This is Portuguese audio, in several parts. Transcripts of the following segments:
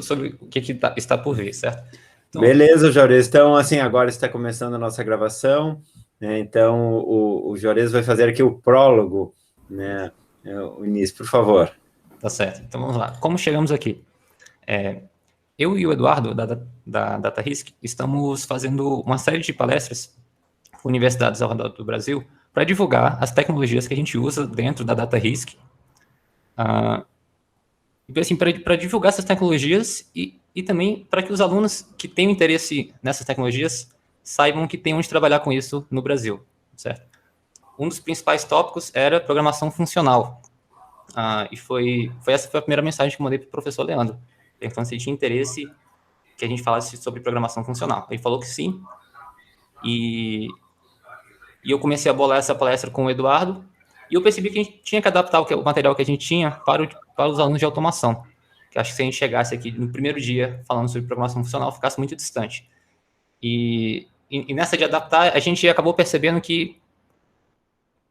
sobre o que está por vir, certo? Então, beleza, Juarez. Então, assim, agora está começando a nossa gravação, né? Então, o Juarez vai fazer aqui o prólogo, né? O início, por favor. Tá certo. Então, vamos lá. Como chegamos aqui? Eu e o Eduardo, da DataRisk, estamos fazendo uma série de palestras com universidades ao redor do Brasil para divulgar as tecnologias que a gente usa dentro da DataRisk. Assim, para divulgar essas tecnologias e também para que os alunos que tenham interesse nessas tecnologias saibam que tem onde trabalhar com isso no Brasil, certo? Um dos principais tópicos era programação funcional. E essa foi a primeira mensagem que eu mandei para o professor Leandro, perguntando se ele tinha interesse que a gente falasse sobre programação funcional. Ele falou que sim, e eu comecei a bolar essa palestra com o Eduardo, e eu percebi que a gente tinha que adaptar o material que a gente tinha para os alunos de automação. Que acho que se a gente chegasse aqui no primeiro dia falando sobre programação funcional, ficasse muito distante. E nessa de adaptar, a gente acabou percebendo que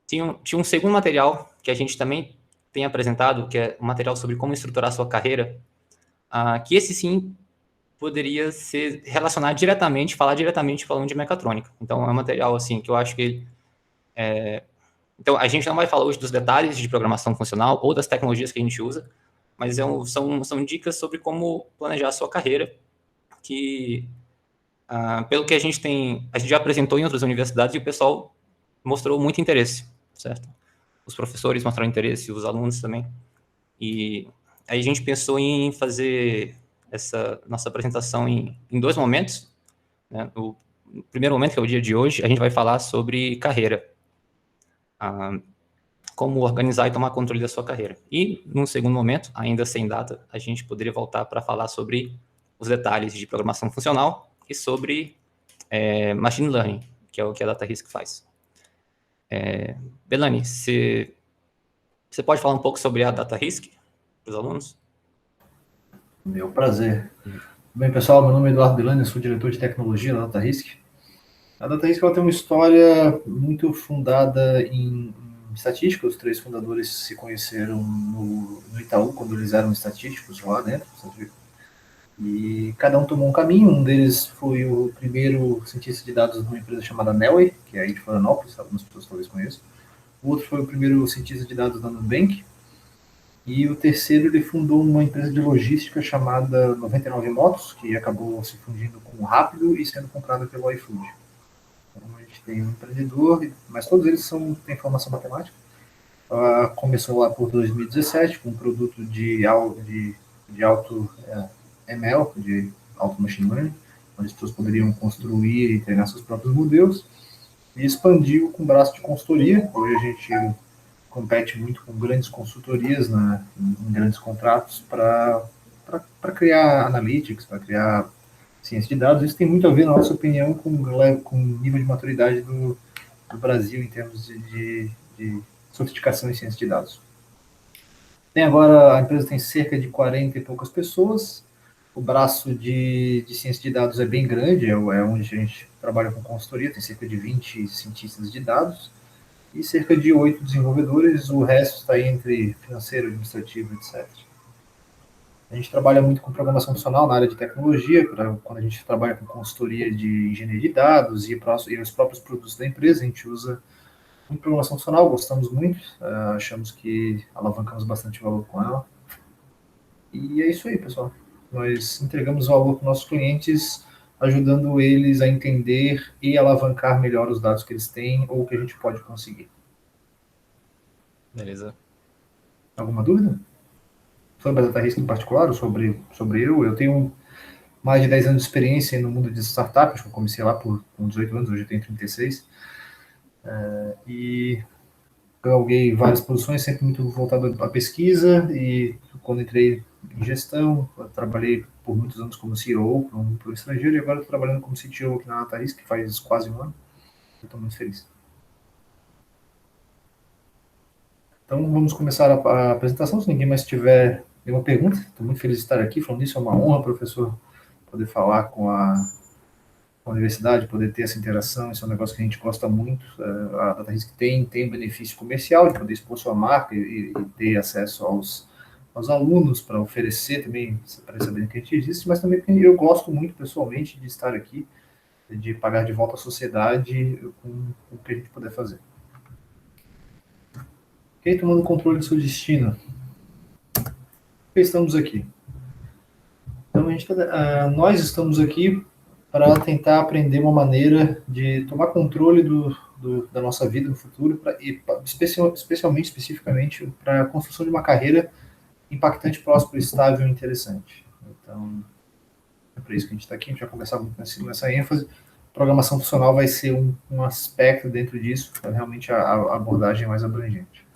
tinha um segundo material que a gente também tem apresentado, que é um material sobre como estruturar a sua carreira, que esse sim poderia ser relacionado diretamente, falar diretamente com o aluno de mecatrônica. Então, é um material assim que eu acho que então, a gente não vai falar hoje dos detalhes de programação funcional ou das tecnologias que a gente usa, mas são dicas sobre como planejar a sua carreira, que, pelo que a gente já apresentou em outras universidades e o pessoal mostrou muito interesse, certo? Os professores mostraram interesse, os alunos também. E aí a gente pensou em fazer essa nossa apresentação em dois momentos, né? O primeiro momento, que é o dia de hoje, a gente vai falar sobre carreira. Como organizar e tomar controle da sua carreira. E, num segundo momento, ainda sem data, a gente poderia voltar para falar sobre os detalhes de programação funcional e sobre machine learning, que é o que a DataRisk faz. Belani, você pode falar um pouco sobre a DataRisk para os alunos? Meu prazer. Bem, pessoal, meu nome é Eduardo Belani, sou diretor de tecnologia da DataRisk. A DataRisk tem uma história muito fundada em estatística. Os três fundadores se conheceram no Itaú, quando eles eram estatísticos lá dentro. E cada um tomou um caminho. Um deles foi o primeiro cientista de dados de uma empresa chamada Nelway, que é aí de Florianópolis, algumas pessoas talvez conheçam. O outro foi o primeiro cientista de dados da Nubank. E o terceiro, ele fundou uma empresa de logística chamada 99 Motos, que acabou se fundindo com o Rápido e sendo comprada pelo iFood. Então, a gente tem um empreendedor, mas todos eles têm formação matemática. Começou lá por 2017 com um produto de alto ML, de alto machine learning, onde as pessoas poderiam construir e treinar seus próprios modelos, e expandiu com braço de consultoria. Hoje a gente compete muito com grandes consultorias em grandes contratos para criar analytics, para criar ciência de dados. Isso tem muito a ver, na nossa opinião, com o nível de maturidade do Brasil em termos de sofisticação em ciência de dados. A empresa tem cerca de 40 e poucas pessoas. O braço de ciência de dados é bem grande, é onde a gente trabalha com consultoria, tem cerca de 20 cientistas de dados e cerca de 8 desenvolvedores. O resto está entre financeiro, administrativo, etc. A gente trabalha muito com programação funcional na área de tecnologia, quando a gente trabalha com consultoria de engenharia de dados e os próprios produtos da empresa. A gente usa muito programação funcional, gostamos muito, achamos que alavancamos bastante valor com ela. E é isso aí, pessoal. Nós entregamos valor para os nossos clientes, ajudando eles a entender e alavancar melhor os dados que eles têm ou que a gente pode conseguir. Beleza. Alguma dúvida? Sobre a DataRisk em particular, ou sobre eu tenho mais de 10 anos de experiência no mundo de startups. Eu comecei lá com 18 anos, hoje eu tenho 36. E galguei várias posições, sempre muito voltado à pesquisa, e quando entrei em gestão, trabalhei por muitos anos como CEO para o estrangeiro, e agora estou trabalhando como CTO aqui na DataRisk, que faz quase um ano. Estou muito feliz. Então vamos começar a apresentação. Se ninguém mais tiver nenhuma pergunta, estou muito feliz de estar aqui. Falando nisso, é uma honra, professor, poder falar com a universidade, poder ter essa interação. Isso é um negócio que a gente gosta muito. A DataRisk tem um benefício comercial de poder expor sua marca e ter acesso aos aos alunos, para oferecer também, para eles saberem que a gente existe, mas também porque eu gosto muito pessoalmente de estar aqui, de pagar de volta à sociedade com o que a gente puder fazer. Ok? Tomando controle do seu destino. Por que estamos aqui? Então, nós estamos aqui para tentar aprender uma maneira de tomar controle da nossa vida no futuro, especificamente, para a construção de uma carreira impactante, próspera, estável e interessante. Então, é para isso que a gente está aqui, a gente vai conversar muito nessa ênfase. Programação funcional vai ser um aspecto dentro disso, realmente a abordagem mais abrangente.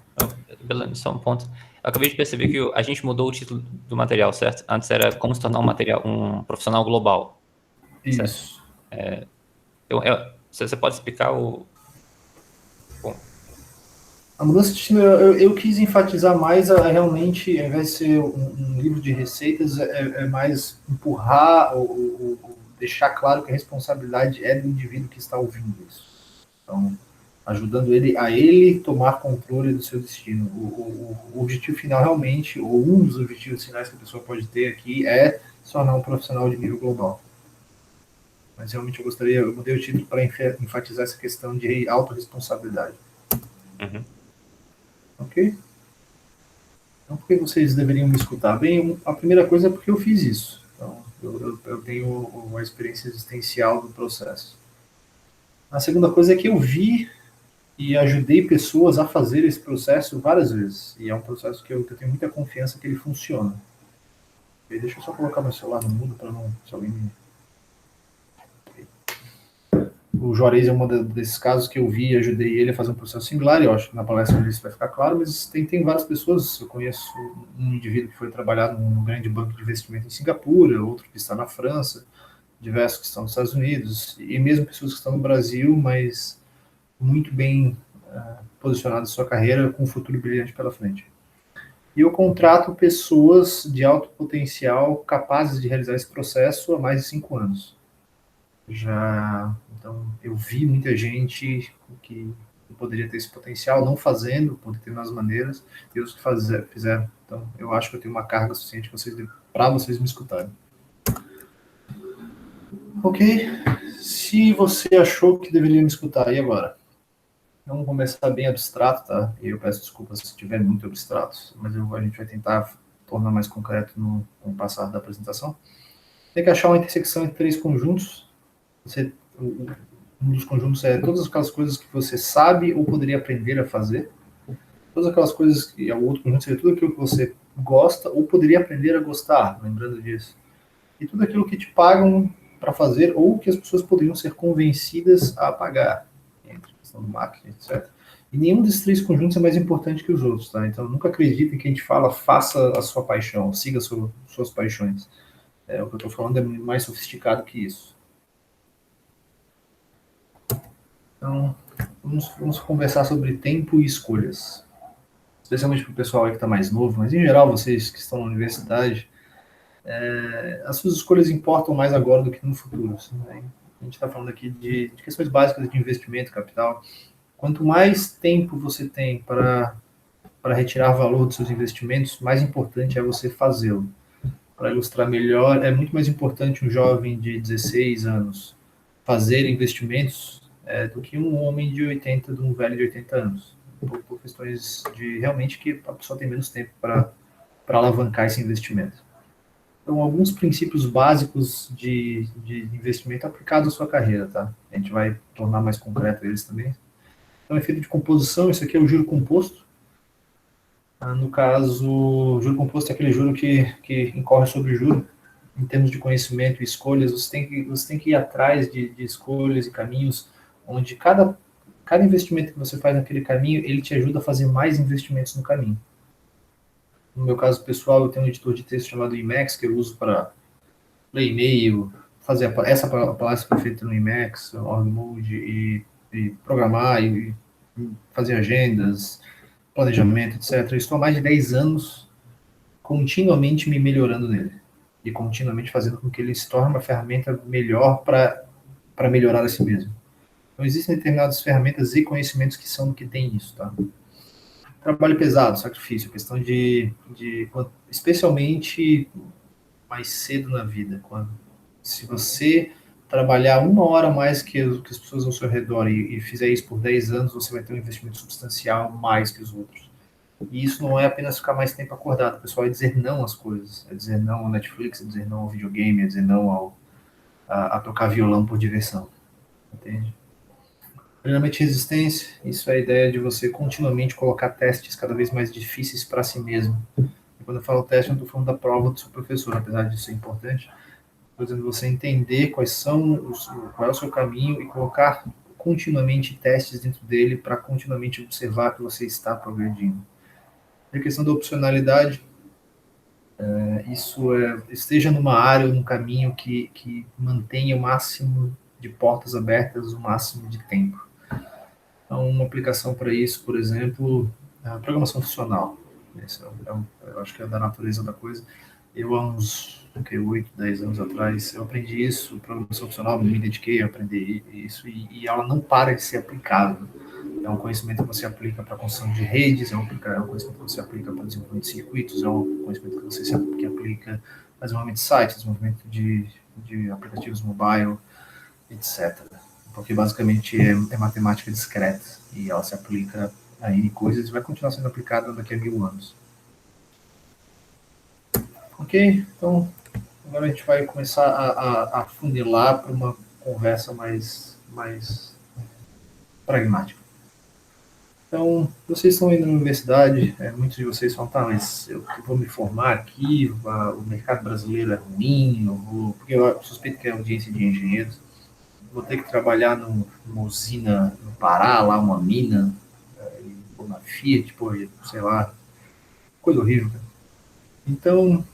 Beleza, só um ponto. Eu acabei de perceber que a gente mudou o título do material, certo? Antes era como se tornar um profissional global. Isso. Você pode explicar o... Bom. A mudança de destino, eu quis enfatizar mais realmente, ao invés de ser um livro de receitas, é mais empurrar ou deixar claro que a responsabilidade é do indivíduo que está ouvindo isso. Então, ajudando ele tomar controle do seu destino. O objetivo final realmente, ou um dos objetivos finais que a pessoa pode ter aqui é se tornar um profissional de nível global. Mas realmente eu mudei o título para enfatizar essa questão de autorresponsabilidade. Uhum. Ok? Então, por que vocês deveriam me escutar? Bem, a primeira coisa é porque eu fiz isso. Então, eu tenho uma experiência existencial do processo. A segunda coisa é que eu vi e ajudei pessoas a fazer esse processo várias vezes. E é um processo que eu tenho muita confiança que ele funciona. E deixa eu só colocar meu celular no mudo para não... Se alguém me... O Juarez é um desses casos que eu vi e ajudei ele a fazer um processo similar, eu acho que na palestra isso vai ficar claro, mas tem várias pessoas, eu conheço um indivíduo que foi trabalhar num grande banco de investimento em Singapura, outro que está na França, diversos que estão nos Estados Unidos, e mesmo pessoas que estão no Brasil, mas muito bem posicionadas em sua carreira, com um futuro brilhante pela frente. E eu contrato pessoas de alto potencial capazes de realizar esse processo há mais de 5 anos. Então, eu vi muita gente que poderia ter esse potencial, não fazendo, por determinadas maneiras, e os que fizeram. Então, eu acho que eu tenho uma carga suficiente para vocês me escutarem. Ok? Se você achou que deveria me escutar, e agora? Vamos começar bem abstrato, tá? E eu peço desculpas se estiver muito abstrato, mas a gente vai tentar tornar mais concreto no passar da apresentação. Tem que achar uma intersecção entre 3 conjuntos. Um dos conjuntos é todas aquelas coisas que você sabe ou poderia aprender a fazer. Todas aquelas coisas que o outro conjunto seria tudo aquilo que você gosta ou poderia aprender a gostar, lembrando disso. E tudo aquilo que te pagam para fazer ou que as pessoas poderiam ser convencidas a pagar, entre a questão do marketing, etc. E nenhum desses 3 conjuntos é mais importante que os outros, tá? Então nunca acreditem que a gente fala faça a sua paixão, siga suas paixões. O que eu estou falando é mais sofisticado que isso. Então, vamos conversar sobre tempo e escolhas. Especialmente para o pessoal aí que está mais novo, mas em geral, vocês que estão na universidade, as suas escolhas importam mais agora do que no futuro. Assim, né? A gente está falando aqui de questões básicas de investimento, capital. Quanto mais tempo você tem para retirar valor dos seus investimentos, mais importante é você fazê-lo. Para ilustrar melhor, é muito mais importante um jovem de 16 anos fazer investimentos do que um homem de 80, de um velho de 80 anos. Por questões de realmente que a pessoa tem menos tempo para alavancar esse investimento. Então, alguns princípios básicos de investimento aplicados à sua carreira, tá? A gente vai tornar mais concreto eles também. Então, efeito de composição, isso aqui é o juro composto. No caso, o juro composto é aquele juro que incorre sobre juro. Em termos de conhecimento e escolhas, você tem que ir atrás de escolhas e caminhos onde cada investimento que você faz naquele caminho, ele te ajuda a fazer mais investimentos no caminho. No meu caso pessoal, eu tenho um editor de texto chamado Emacs, que eu uso para ler e-mail, fazer essa palestra foi feita no Emacs, Org Mode, e programar, e fazer agendas, planejamento, etc. Eu estou há mais de 10 anos continuamente me melhorando nele. E continuamente fazendo com que ele se torne uma ferramenta melhor para melhorar a si mesmo. Então, existem determinadas ferramentas e conhecimentos que são do que tem isso, tá? trabalho pesado, sacrifício, questão especialmente mais cedo na vida, se você trabalhar 1 hora mais que as pessoas ao seu redor e fizer isso por 10 anos, você vai ter um investimento substancial mais que os outros. E isso não é apenas ficar mais tempo acordado, o pessoal é dizer não às coisas, é dizer não ao Netflix, é dizer não ao videogame, é dizer não a tocar violão por diversão, entende? Treinamento resistência, isso é a ideia de você continuamente colocar testes cada vez mais difíceis para si mesmo. E quando eu falo teste, eu não estou falando da prova do seu professor, apesar disso ser importante. Estou dizendo você entender qual é o seu caminho e colocar continuamente testes dentro dele para continuamente observar que você está progredindo. E a questão da opcionalidade, esteja numa área ou num caminho que mantenha o máximo de portas abertas, o máximo de tempo. Então, uma aplicação para isso, por exemplo, a programação funcional. Eu acho que é da natureza da coisa. Eu, há uns 8, 10 anos atrás, eu aprendi isso, programação funcional, me dediquei a aprender isso, e ela não para de ser aplicável. É um conhecimento que você aplica para a construção de redes, é um conhecimento que você aplica para desenvolvimento de circuitos, é um conhecimento que você aplica para desenvolvimento de sites, desenvolvimento de aplicativos mobile, etc. Porque basicamente é matemática discreta e ela se aplica a N coisas e vai continuar sendo aplicada daqui a 1000 anos. Ok? Então, agora a gente vai começar a funilar para uma conversa mais pragmática. Então, vocês estão indo na universidade, muitos de vocês falam, tá, mas eu vou me formar aqui, o mercado brasileiro é ruim, porque eu suspeito que é audiência de engenheiros, vou ter que trabalhar numa usina no Pará, lá uma mina, ou na Fiat, sei lá, coisa horrível. Então,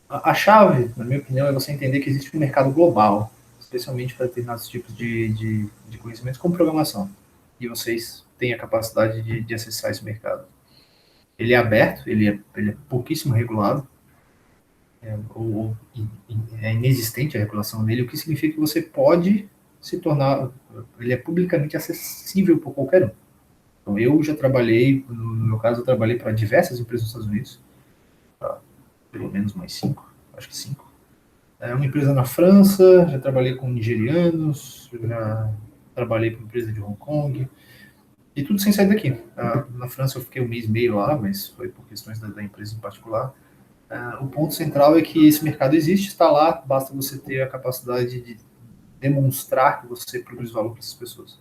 a chave, na minha opinião, é você entender que existe um mercado global, especialmente para determinados tipos de conhecimentos, como programação. E vocês têm a capacidade de acessar esse mercado. Ele é aberto, ele é pouquíssimo regulado, ou é inexistente a regulação dele, o que significa que você pode se tornar, ele é publicamente acessível por qualquer um. Então, eu já trabalhei, no meu caso, eu trabalhei para diversas empresas nos Estados Unidos, pelo menos mais 5, acho que 5. Uma empresa na França, já trabalhei com nigerianos, já trabalhei para uma empresa de Hong Kong, e tudo sem sair daqui. Na França eu fiquei 1 mês e meio lá, mas foi por questões da empresa em particular. O ponto central é que esse mercado existe, está lá, basta você ter a capacidade de demonstrar que você produz valor para essas pessoas.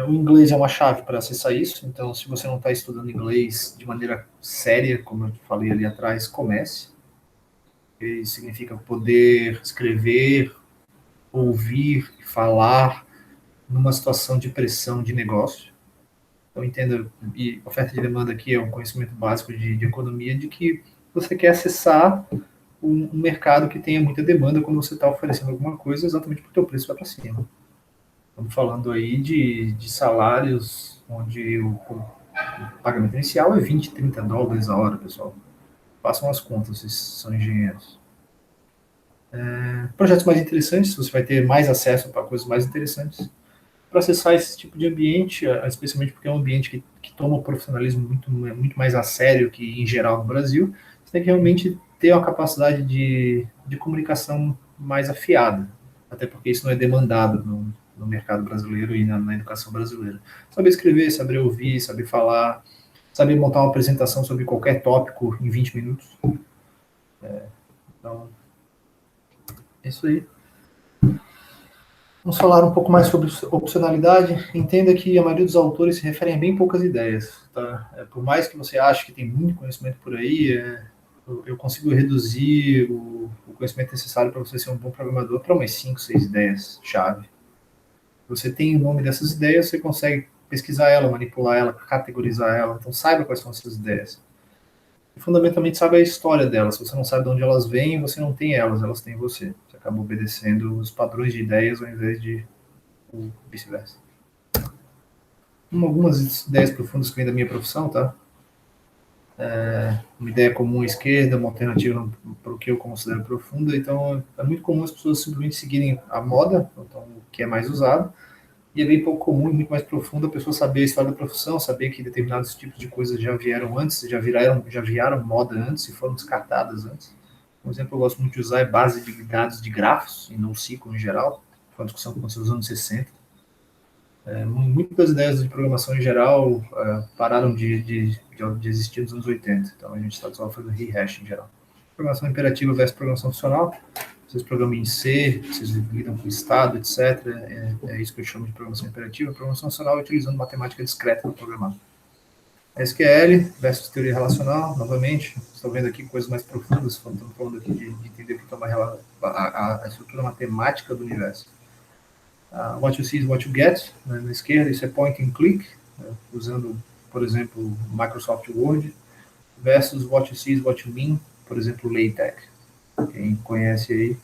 O inglês é uma chave para acessar isso, então se você não está estudando inglês de maneira séria, como eu falei ali atrás, comece. Isso significa poder escrever, ouvir e falar numa situação de pressão de negócio. Então, entenda, e oferta e demanda aqui é um conhecimento básico de economia, de que você quer acessar um mercado que tenha muita demanda quando você está oferecendo alguma coisa, exatamente porque o preço vai para cima. Estamos falando aí de salários onde o pagamento inicial é 20, 30 dólares a hora, pessoal. Façam as contas, vocês são engenheiros. Projetos mais interessantes, você vai ter mais acesso para coisas mais interessantes. Para acessar esse tipo de ambiente, especialmente porque é um ambiente que toma o profissionalismo muito mais a sério que em geral no Brasil, você tem que realmente ter uma capacidade de comunicação mais afiada, até porque isso não é demandado no mercado brasileiro e na educação brasileira. Saber escrever, saber ouvir, saber falar, saber montar uma apresentação sobre qualquer tópico em 20 minutos. Então, é isso aí. Vamos falar um pouco mais sobre opcionalidade. Entenda que a maioria dos autores se referem a bem poucas ideias. Tá? Por mais que você ache que tem muito conhecimento por aí, eu consigo reduzir o conhecimento necessário para você ser um bom programador para umas 5, 6 ideias-chave. Você tem o nome dessas ideias, você consegue pesquisar ela, manipular ela, categorizar ela. Então, saiba quais são essas ideias. E, fundamentalmente, saiba a história delas. Se você não sabe de onde elas vêm, você não tem elas têm você. Você acaba obedecendo os padrões de ideias ao invés de vice-versa. Algumas ideias profundas que vêm da minha profissão, tá? Uma ideia comum à esquerda, uma alternativa para o que eu considero profunda. Então, é muito comum as pessoas simplesmente seguirem a moda, então, o que é mais usado, E é bem pouco comum, muito mais profundo, a pessoa saber a história da profissão, saber que determinados tipos de coisas já vieram antes, já vieram moda antes e foram descartadas antes. Um exemplo que eu gosto muito de usar é base de dados de grafos, e não ciclo em geral. Foi uma discussão que aconteceu nos anos 60. Muitas das ideias de programação em geral pararam de existir nos anos 80. Então a gente está só fazendo rehash em geral. Programação imperativa versus programação funcional. Vocês programam em C, vocês lidam com estado, etc. É isso que eu chamo de programação imperativa. Programação funcional utilizando matemática discreta para programar. SQL versus teoria relacional, novamente. Estão vendo aqui coisas mais profundas. Estamos falando aqui de entender o que é a estrutura matemática do universo. What you see is what you get, na esquerda, isso é point and click, usando, por exemplo, Microsoft Word, versus what you see is what you mean, por exemplo, LaTeX. Quem conhece aí.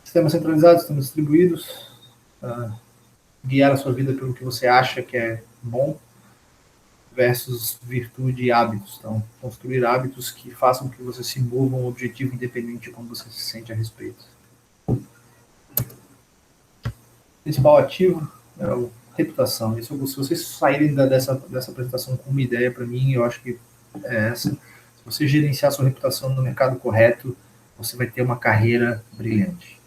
Sistemas centralizados, sistemas distribuídos, guiar a sua vida pelo que você acha que é bom, versus virtude e hábitos. Então, construir hábitos que façam que você se mova a um objetivo independente de como você se sente a respeito. Principal ativo é a reputação. Isso, se vocês saírem dessa apresentação com uma ideia, para mim, eu acho que é essa. Se você gerenciar sua reputação no mercado correto, você vai ter uma carreira brilhante.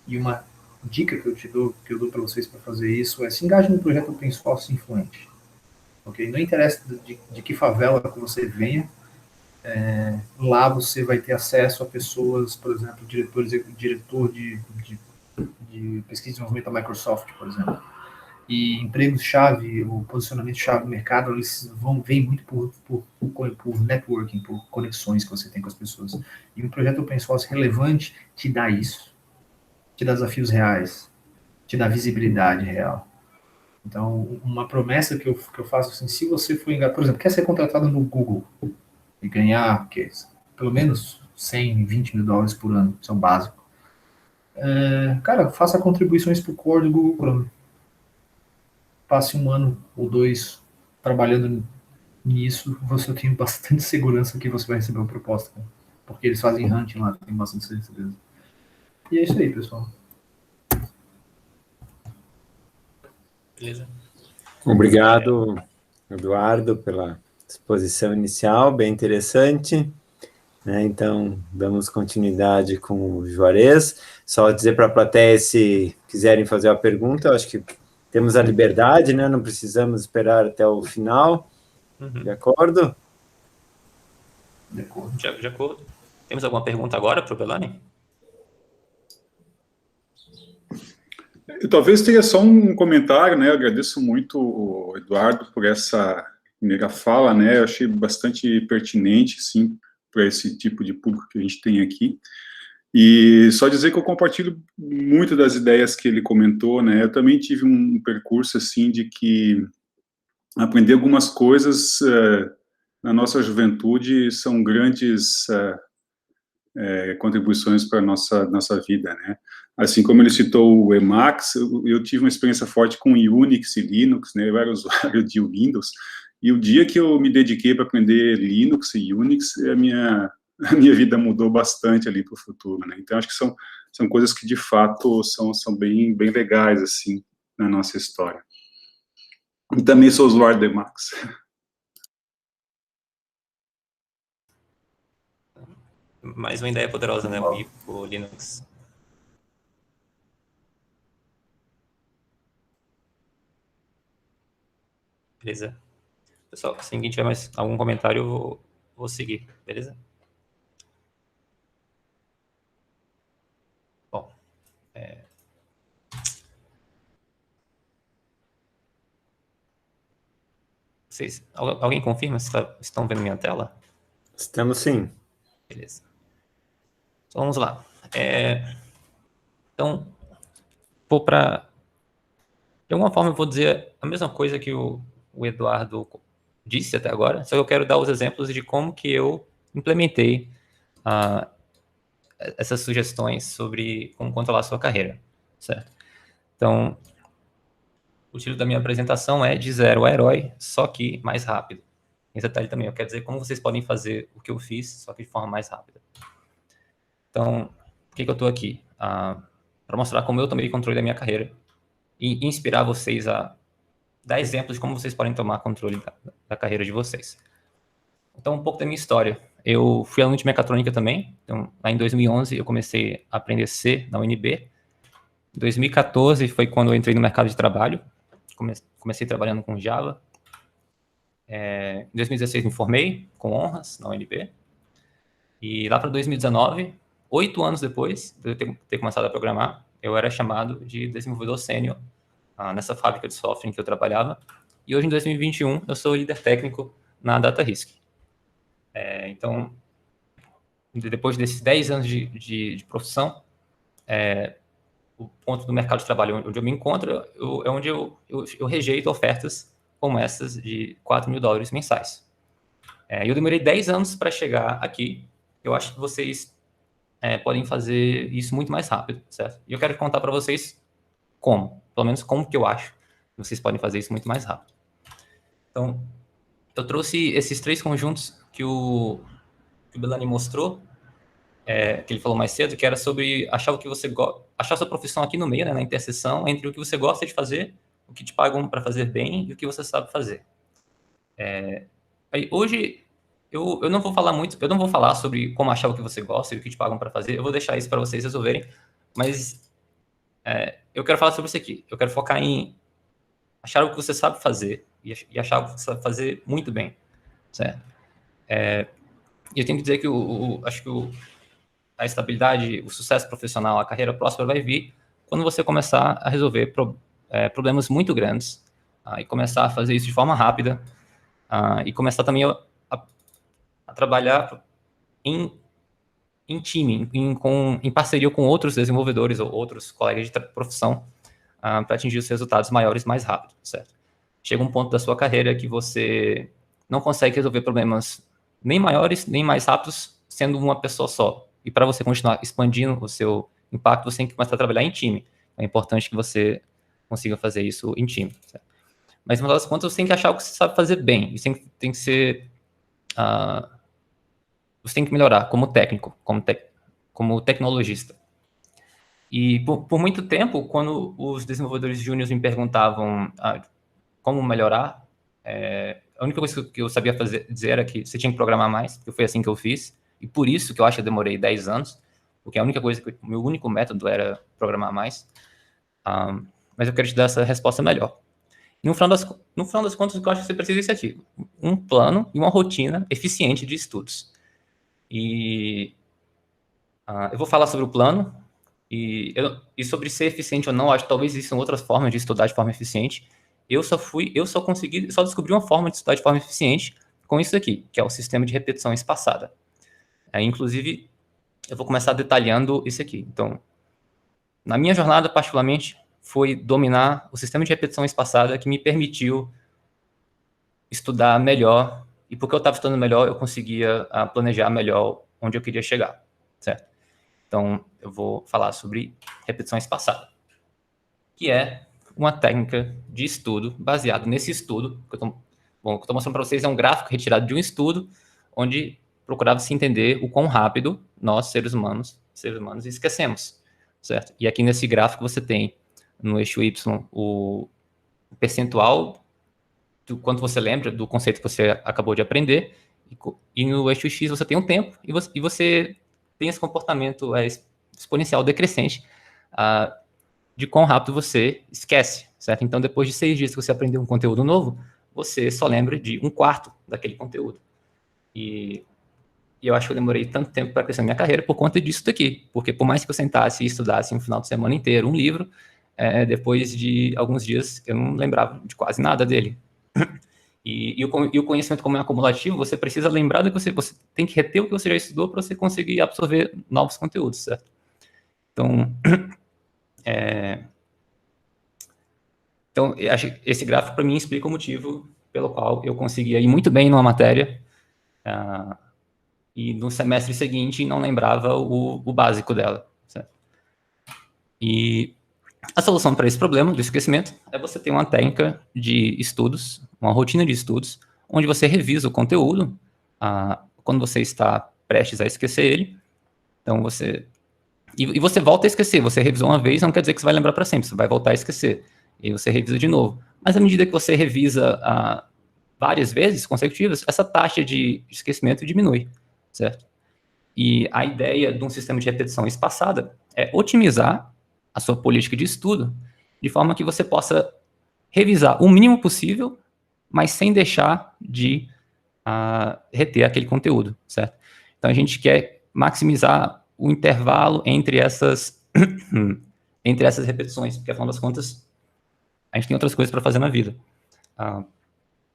E uma dica que eu dou para vocês para fazer isso é se engaje no projeto open source influente. Okay? Não interessa de que favela que você venha, lá você vai ter acesso a pessoas, por exemplo, diretor de pesquisa e desenvolvimento da Microsoft, por exemplo. E empregos-chave, o posicionamento-chave do mercado, eles vêm muito por networking, por conexões que você tem com as pessoas. E um projeto open source relevante te dá isso. Te dá desafios reais. Te dá visibilidade real. Então, uma promessa que eu faço assim, se você for, por exemplo, quer ser contratado no Google e ganhar pelo menos 100, 20 mil dólares por ano, isso é o básico. Cara, faça contribuições para o core do Google Chrome. Passe 1 ano ou 2 trabalhando nisso, você tem bastante segurança que você vai receber uma proposta. Né? Porque eles fazem hunting lá, tem bastante segurança. E é isso aí, pessoal. Beleza. Obrigado, Eduardo, pela exposição inicial, bem interessante. Então, damos continuidade com o Juarez. Só dizer para a plateia, se quiserem fazer uma pergunta, eu acho que temos a liberdade, né? Não precisamos esperar até o final. De acordo? De acordo. Temos alguma pergunta agora para o Belani? Eu talvez tenha só um comentário, né? Eu agradeço muito o Eduardo por essa primeira fala, né? Eu achei bastante pertinente, sim, para esse tipo de público que a gente tem aqui. E só dizer que eu compartilho muito das ideias que ele comentou, né? Eu também tive um percurso, assim, de que aprender algumas coisas na nossa juventude são grandes contribuições para a nossa vida, né? Assim como ele citou o Emacs, eu tive uma experiência forte com Unix e Linux, né? Eu era usuário de Windows, e o dia que eu me dediquei para aprender Linux e Unix, a minha vida mudou bastante ali para o futuro, né? Então, acho que são coisas que, de fato, são bem legais, assim, na nossa história. E também sou usuário do Emacs. Mais uma ideia poderosa, né? O Linux. Beleza. Pessoal, se ninguém tiver mais algum comentário, eu vou seguir, beleza? Bom. Alguém confirma se estão vendo minha tela? Estamos sim. Beleza. Então, vamos lá. Então, de alguma forma eu vou dizer a mesma coisa que o Eduardo disse até agora, só que eu quero dar os exemplos de como que eu implementei essas sugestões sobre como controlar a sua carreira, certo? Então, o título da minha apresentação é De Zero a Herói, só que mais rápido. Esse detalhe também, eu quero dizer como vocês podem fazer o que eu fiz, só que de forma mais rápida. Então, por que eu estou aqui? Para mostrar como eu tomei controle da minha carreira e inspirar vocês a dar exemplos de como vocês podem tomar controle da carreira de vocês. Então, um pouco da minha história. Eu fui aluno de mecatrônica também. Então, lá em 2011, eu comecei a aprender C na UNB. Em 2014 foi quando eu entrei no mercado de trabalho. Comecei trabalhando com Java. Em 2016 me formei com honras na UNB. E lá para 2019, 8 anos depois de eu ter começado a programar, eu era chamado de desenvolvedor sênior nessa fábrica de software em que eu trabalhava. E hoje, em 2021, eu sou líder técnico na DataRisk. Então, depois desses 10 anos de profissão, o ponto do mercado de trabalho onde eu me encontro é onde eu rejeito ofertas como essas de $4.000 mensais. Eu demorei 10 anos para chegar aqui. Eu acho que vocês podem fazer isso muito mais rápido, certo? E eu quero contar para vocês como, pelo menos como que eu acho que vocês podem fazer isso muito mais rápido. Então, eu trouxe esses 3 conjuntos que o Belani mostrou, que ele falou mais cedo, que era sobre achar o que você achar sua profissão aqui no meio, né, na interseção entre o que você gosta de fazer, o que te pagam para fazer bem e o que você sabe fazer. Aí, hoje eu não vou falar muito, eu não vou falar sobre como achar o que você gosta e o que te pagam para fazer, eu vou deixar isso para vocês resolverem, mas eu quero falar sobre isso aqui. Eu quero focar em achar o que você sabe fazer e achar o que você sabe fazer muito bem, certo? E eu tenho que dizer que acho que a estabilidade, o sucesso profissional, a carreira próspera vai vir quando você começar a resolver problemas muito grandes e começar a fazer isso de forma rápida e começar também a trabalhar em time, em parceria com outros desenvolvedores ou outros colegas de profissão para atingir os resultados maiores mais rápido, certo? Chega um ponto da sua carreira que você não consegue resolver problemas nem maiores, nem mais rápidos, sendo uma pessoa só. E para você continuar expandindo o seu impacto, você tem que começar a trabalhar em time. É importante que você consiga fazer isso em time, certo? Mas, no final das contas, você tem que achar o que você sabe fazer bem. Isso tem que ser... você tem que melhorar como técnico, como tecnologista. E por muito tempo, quando os desenvolvedores júniores me perguntavam como melhorar, a única coisa que eu sabia dizer era que você tinha que programar mais, porque foi assim que eu fiz, e por isso que eu acho que eu demorei 10 anos, porque a única coisa o meu único método era programar mais. Mas eu quero te dar essa resposta melhor. E no final das contas, o que eu acho que você precisa é isso aqui: um plano e uma rotina eficiente de estudos. E eu vou falar sobre o plano e sobre ser eficiente ou não. Acho que talvez existam outras formas de estudar de forma eficiente. Eu só descobri uma forma de estudar de forma eficiente com isso aqui, que é o sistema de repetição espaçada. Inclusive, eu vou começar detalhando isso aqui. Então, na minha jornada, particularmente, foi dominar o sistema de repetição espaçada que me permitiu estudar melhor. E porque eu estava estudando melhor, eu conseguia planejar melhor onde eu queria chegar, certo? Então, eu vou falar sobre repetição espaçada, que é uma técnica de estudo baseado nesse estudo que eu estou mostrando para vocês. É um gráfico retirado de um estudo onde procurava-se entender o quão rápido nós, seres humanos, esquecemos, certo? E aqui nesse gráfico você tem, no eixo Y, o percentual do quanto você lembra do conceito que você acabou de aprender, e no eixo X você tem um tempo, e você tem esse comportamento exponencial decrescente de quão rápido você esquece, certo? Então, depois de 6 dias que você aprendeu um conteúdo novo, você só lembra de 1/4 daquele conteúdo. E eu acho que eu demorei tanto tempo para crescer na minha carreira por conta disso daqui, porque por mais que eu sentasse e estudasse um final de semana inteiro um livro, depois de alguns dias eu não lembrava de quase nada dele. E o conhecimento, como é acumulativo, você precisa lembrar do que você tem que reter o que você já estudou para você conseguir absorver novos conteúdos, certo? Então, eu acho que esse gráfico, para mim, explica o motivo pelo qual eu conseguia ir muito bem numa matéria e no semestre seguinte não lembrava o básico dela, certo? E a solução para esse problema do esquecimento é você ter uma técnica de estudos, uma rotina de estudos, onde você revisa o conteúdo quando você está prestes a esquecer ele. Então, você volta a esquecer. Você revisou uma vez, não quer dizer que você vai lembrar para sempre, você vai voltar a esquecer. E aí você revisa de novo. Mas à medida que você revisa várias vezes consecutivas, essa taxa de esquecimento diminui, certo? E a ideia de um sistema de repetição espaçada é otimizar a sua política de estudo de forma que você possa revisar o mínimo possível, mas sem deixar de reter aquele conteúdo, certo? Então, a gente quer maximizar o intervalo entre essas repetições, porque, afinal das contas, a gente tem outras coisas para fazer na vida.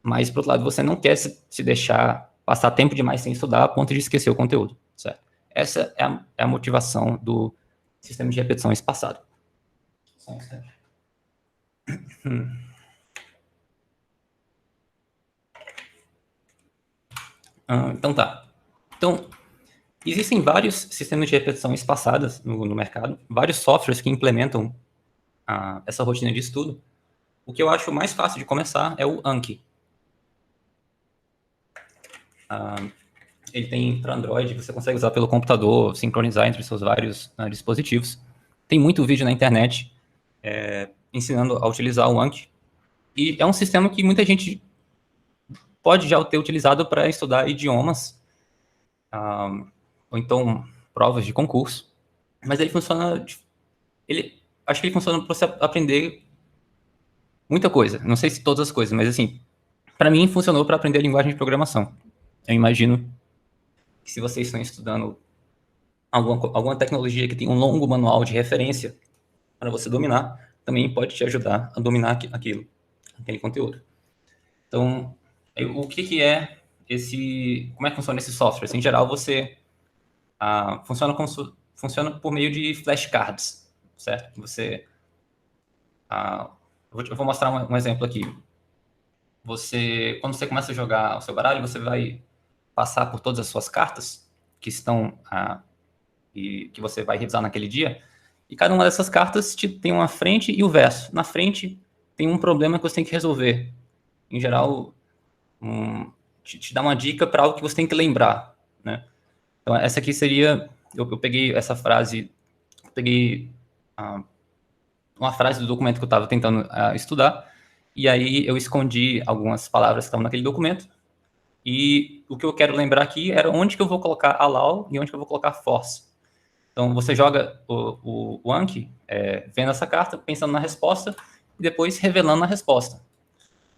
Mas, por outro lado, você não quer se deixar passar tempo demais sem estudar a ponto de esquecer o conteúdo, certo? Essa é a motivação do sistema de repetição espaçado. Só um instante. Então tá. Então, existem vários sistemas de repetição espaçadas no mercado, vários softwares que implementam essa rotina de estudo. O que eu acho mais fácil de começar é o Anki. Ele tem para Android, você consegue usar pelo computador, sincronizar entre seus vários dispositivos. Tem muito vídeo na internet ensinando a utilizar o Anki. E é um sistema que muita gente pode já ter utilizado para estudar idiomas, ou então provas de concurso. Mas ele funciona... acho que ele funciona para você aprender muita coisa. Não sei se todas as coisas, mas assim, para mim funcionou para aprender a linguagem de programação. Eu imagino que se vocês estão estudando alguma tecnologia que tem um longo manual de referência para você dominar, também pode te ajudar a dominar aquele conteúdo. Então, o que é como é que funciona esse software? Em geral, você funciona por meio de flashcards, certo? Eu vou mostrar um exemplo aqui. Quando você começa a jogar o seu baralho, você vai passar por todas as suas cartas que estão e que você vai revisar naquele dia, e cada uma dessas cartas tem uma frente e o verso. Na frente tem um problema que você tem que resolver. Em geral, te dá uma dica para algo que você tem que lembrar, né? Então, essa aqui seria... Eu peguei essa frase... peguei uma frase do documento que eu estava tentando estudar, e aí eu escondi algumas palavras que estavam naquele documento, e o que eu quero lembrar aqui era onde que eu vou colocar allow e onde que eu vou colocar force. Então, você joga o Anki, vendo essa carta, pensando na resposta, e depois revelando a resposta.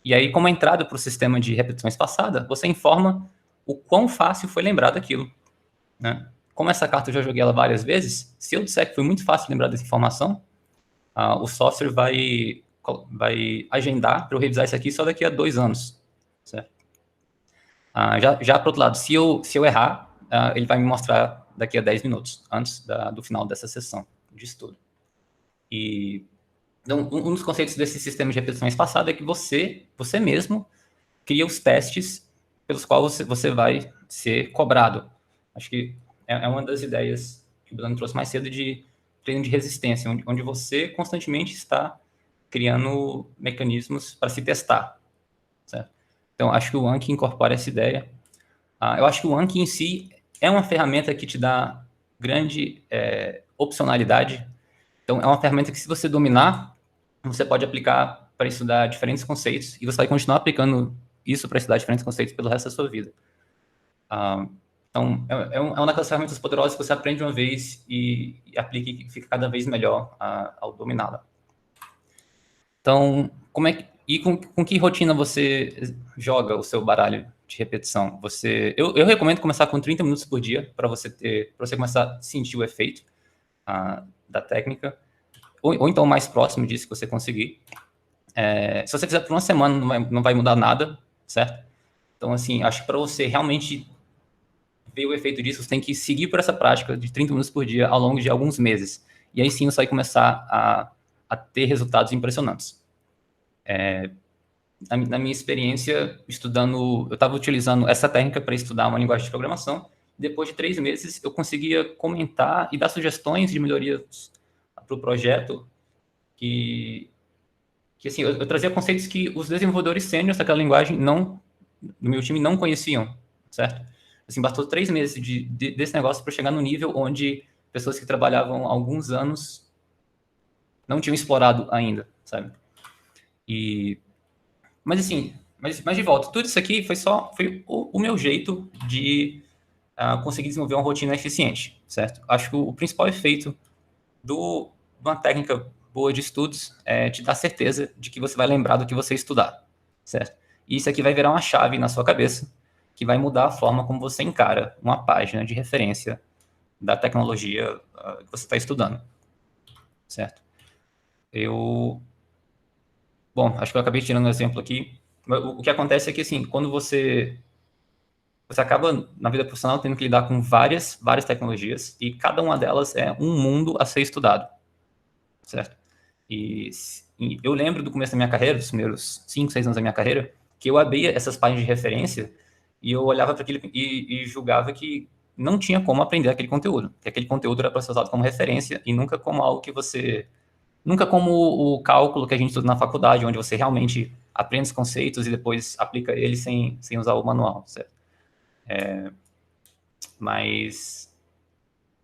E aí, como entrada para o sistema de repetição espaçada, você informa o quão fácil foi lembrar daquilo, né? Como essa carta eu já joguei ela várias vezes, se eu disser que foi muito fácil lembrar dessa informação, o software vai agendar para eu revisar isso aqui só daqui a 2 anos, certo? Já por outro lado, se eu errar, ele vai me mostrar daqui a 10 minutos, antes do final dessa sessão de estudo. E então, um dos conceitos desse sistema de repetição espaçada é que você mesmo cria os testes pelos quais você vai ser cobrado. Acho que é uma das ideias que o Bruno trouxe mais cedo de treino de resistência, onde você constantemente está criando mecanismos para se testar, certo? Então, acho que o Anki incorpora essa ideia. Eu acho que o Anki em si é uma ferramenta que te dá grande opcionalidade. Então, é uma ferramenta que, se você dominar, você pode aplicar para estudar diferentes conceitos, e você vai continuar aplicando isso para estudar diferentes conceitos pelo resto da sua vida. Então, é uma daquelas ferramentas poderosas que você aprende uma vez e aplica e fica cada vez melhor ao dominá-la. Então, com que rotina você joga o seu baralho de repetição? Eu recomendo começar com 30 minutos por dia para você começar a sentir o efeito da técnica, ou então mais próximo disso que você conseguir. Se você fizer por uma semana, não vai mudar nada, certo? Então, assim, acho que para você realmente ver o efeito disso, você tem que seguir por essa prática de 30 minutos por dia ao longo de alguns meses. E aí sim você vai começar a ter resultados impressionantes. Na minha experiência, estudando, eu estava utilizando essa técnica para estudar uma linguagem de programação. Depois de 3 meses, eu conseguia comentar e dar sugestões de melhorias para o projeto que assim, eu trazia conceitos que os desenvolvedores sêniores daquela linguagem no meu time não conheciam, certo? Assim, bastou 3 meses desse negócio para chegar no nível onde pessoas que trabalhavam há alguns anos não tinham explorado ainda, sabe? Mas assim, mas de volta, tudo isso aqui foi o meu jeito de conseguir desenvolver uma rotina eficiente, certo? Acho que o principal efeito de uma técnica boa de estudos é te dar certeza de que você vai lembrar do que você estudar, certo? E isso aqui vai virar uma chave na sua cabeça que vai mudar a forma como você encara uma página de referência da tecnologia que você está estudando, certo? Bom, acho que eu acabei tirando um exemplo aqui. O que acontece é que, assim, quando você acaba, na vida profissional, tendo que lidar com várias tecnologias, e cada uma delas é um mundo a ser estudado, certo? E eu lembro do começo da minha carreira, dos primeiros 5, 6 anos da minha carreira, que eu abria essas páginas de referência e eu olhava para aquilo e julgava que não tinha como aprender aquele conteúdo, que aquele conteúdo era para ser usado como referência e nunca como algo que você... Nunca como o cálculo que a gente estuda na faculdade, onde você realmente aprende os conceitos e depois aplica eles sem usar o manual, certo? Mas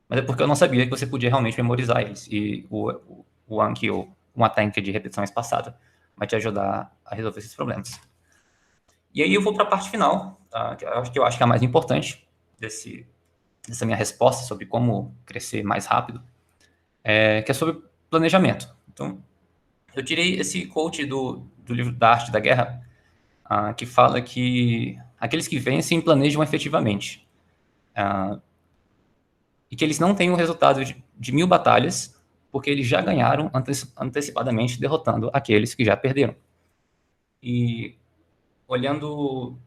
é porque eu não sabia que você podia realmente memorizar eles. E o Anki, uma técnica de repetição espaçada, vai te ajudar a resolver esses problemas. E aí eu vou para a parte final, tá? que eu acho que é a mais importante dessa minha resposta sobre como crescer mais rápido, que é sobre planejamento. Então, eu tirei esse quote do livro da Arte da Guerra, que fala que aqueles que vencem planejam efetivamente. E que eles não têm o resultado de 1000 batalhas, porque eles já ganharam antecipadamente, derrotando aqueles que já perderam. E olhando...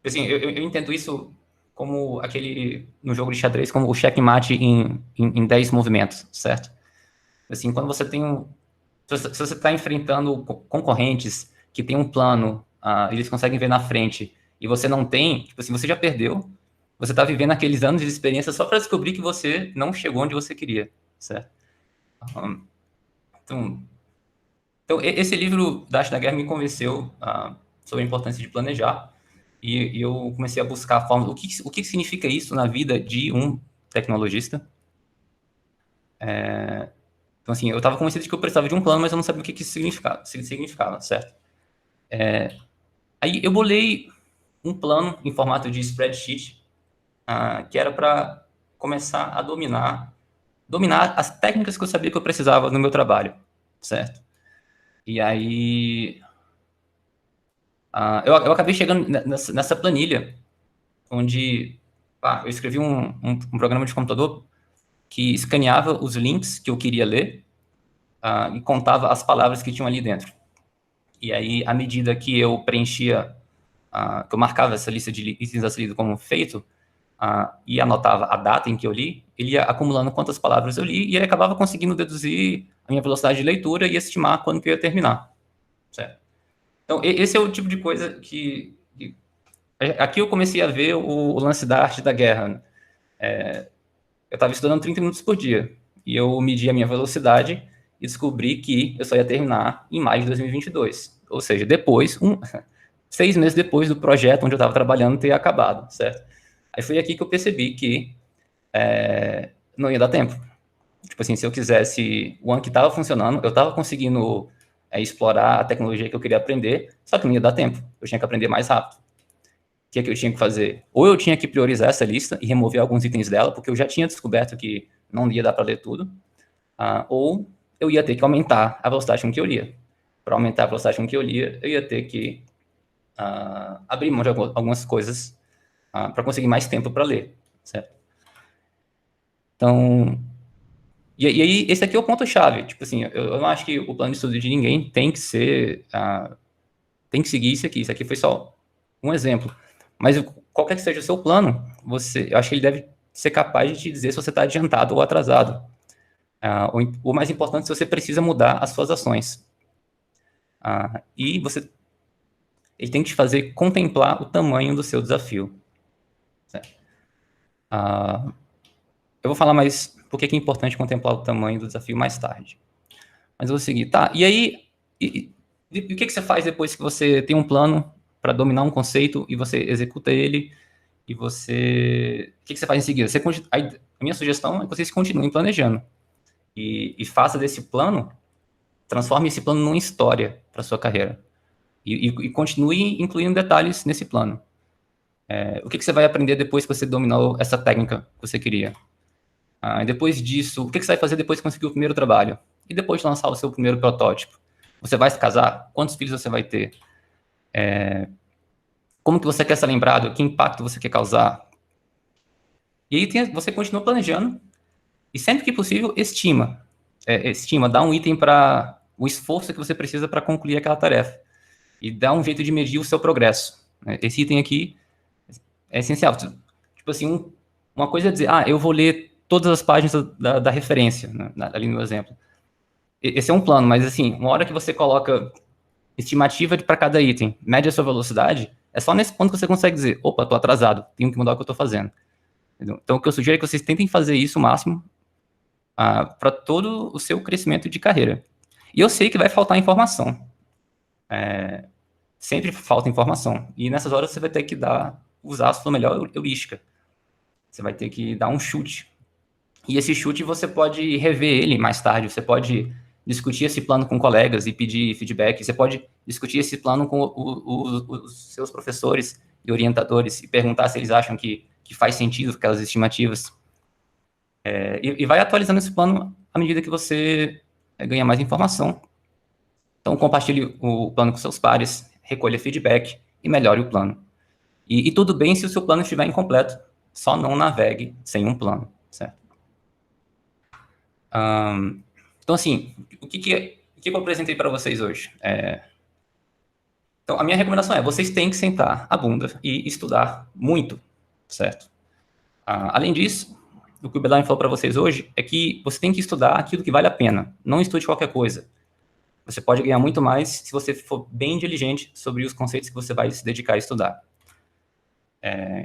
Assim, eu entendo isso como no jogo de xadrez, como o checkmate em 10 movimentos, certo? Assim, quando você tem se você está enfrentando concorrentes que têm um plano, eles conseguem ver na frente, e você não tem, tipo assim, você já perdeu, você está vivendo aqueles anos de experiência só para descobrir que você não chegou onde você queria, certo? Então, esse livro da Arte da Guerra me convenceu sobre a importância de planejar, e eu comecei a buscar a forma, o que significa isso na vida de um tecnologista. Então, assim, eu estava convencido de que eu precisava de um plano, mas eu não sabia o que isso significava, certo? Aí eu bolei um plano em formato de spreadsheet, que era para começar a dominar as técnicas que eu sabia que eu precisava no meu trabalho, certo? E aí eu acabei chegando nessa planilha, onde eu escrevi um programa de computador que escaneava os links que eu queria ler e contava as palavras que tinham ali dentro. E aí, à medida que eu preenchia, que eu marcava essa lista de itens a ser lido como feito, e anotava a data em que eu li, ele ia acumulando quantas palavras eu li, e ele acabava conseguindo deduzir a minha velocidade de leitura e estimar quando que eu ia terminar, certo? Então, esse é o tipo de coisa que aqui eu comecei a ver o lance da arte da guerra. Eu estava estudando 30 minutos por dia, e eu medi a minha velocidade e descobri que eu só ia terminar em maio de 2022. Ou seja, 6 meses depois do projeto onde eu estava trabalhando ter acabado, certo? Aí foi aqui que eu percebi que não ia dar tempo. Tipo assim, se eu quisesse... O Anki estava funcionando, eu estava conseguindo explorar a tecnologia que eu queria aprender, só que não ia dar tempo. Eu tinha que aprender mais rápido. O que é que eu tinha que fazer? Ou eu tinha que priorizar essa lista e remover alguns itens dela, porque eu já tinha descoberto que não ia dar para ler tudo, ou eu ia ter que aumentar a velocidade com que eu lia. Para aumentar a velocidade com que eu lia, eu ia ter que abrir mão de algumas coisas para conseguir mais tempo para ler, certo? Então, e aí esse aqui é o ponto-chave. Tipo assim, eu não acho que o plano de estudo de ninguém tem que ser, tem que seguir isso aqui. Isso aqui foi só um exemplo. Mas qualquer que seja o seu plano, eu acho que ele deve ser capaz de te dizer se você está adiantado ou atrasado. O mais importante, se você precisa mudar as suas ações. E ele tem que te fazer contemplar o tamanho do seu desafio. Eu vou falar mais por que é importante contemplar o tamanho do desafio mais tarde. Mas eu vou seguir. Tá, e aí, e o que você faz depois que você tem um plano para dominar um conceito e você executa ele e você... O que você faz em seguida? A minha sugestão é que vocês continuem planejando e faça desse plano transforme esse plano numa história para sua carreira. E continue incluindo detalhes nesse plano. O que você vai aprender depois que você dominou essa técnica que você queria? Depois disso, o que você vai fazer depois que conseguir o primeiro trabalho? E depois de lançar o seu primeiro protótipo? Você vai se casar? Quantos filhos você vai ter? Como que você quer ser lembrado? Que impacto você quer causar? E aí você continua planejando e sempre que possível estima, dá um item para o esforço que você precisa para concluir aquela tarefa e dá um jeito de medir o seu progresso. Esse item aqui é essencial. Tipo assim, uma coisa é dizer, eu vou ler todas as páginas da referência, né, ali no exemplo. Esse é um plano, mas assim, uma hora que você coloca estimativa para cada item, mede a sua velocidade, é só nesse ponto que você consegue dizer, opa, estou atrasado, tenho que mudar o que eu estou fazendo. Entendeu? Então, o que eu sugiro é que vocês tentem fazer isso o máximo para todo o seu crescimento de carreira. E eu sei que vai faltar informação. Sempre falta informação. E nessas horas você vai ter que usar a sua melhor heurística. Você vai ter que dar um chute. E esse chute você pode rever ele mais tarde, você pode discutir esse plano com colegas e pedir feedback, você pode discutir esse plano com os seus professores e orientadores e perguntar se eles acham que faz sentido aquelas estimativas. E vai atualizando esse plano à medida que você ganha mais informação. Então, compartilhe o plano com seus pares, recolha feedback e melhore o plano. E tudo bem se o seu plano estiver incompleto, só não navegue sem um plano, certo? Então, assim, o que eu apresentei para vocês hoje? Então, a minha recomendação vocês têm que sentar a bunda e estudar muito, certo? Além disso, o que o Belain falou para vocês hoje é que você tem que estudar aquilo que vale a pena, não estude qualquer coisa. Você pode ganhar muito mais se você for bem diligente sobre os conceitos que você vai se dedicar a estudar.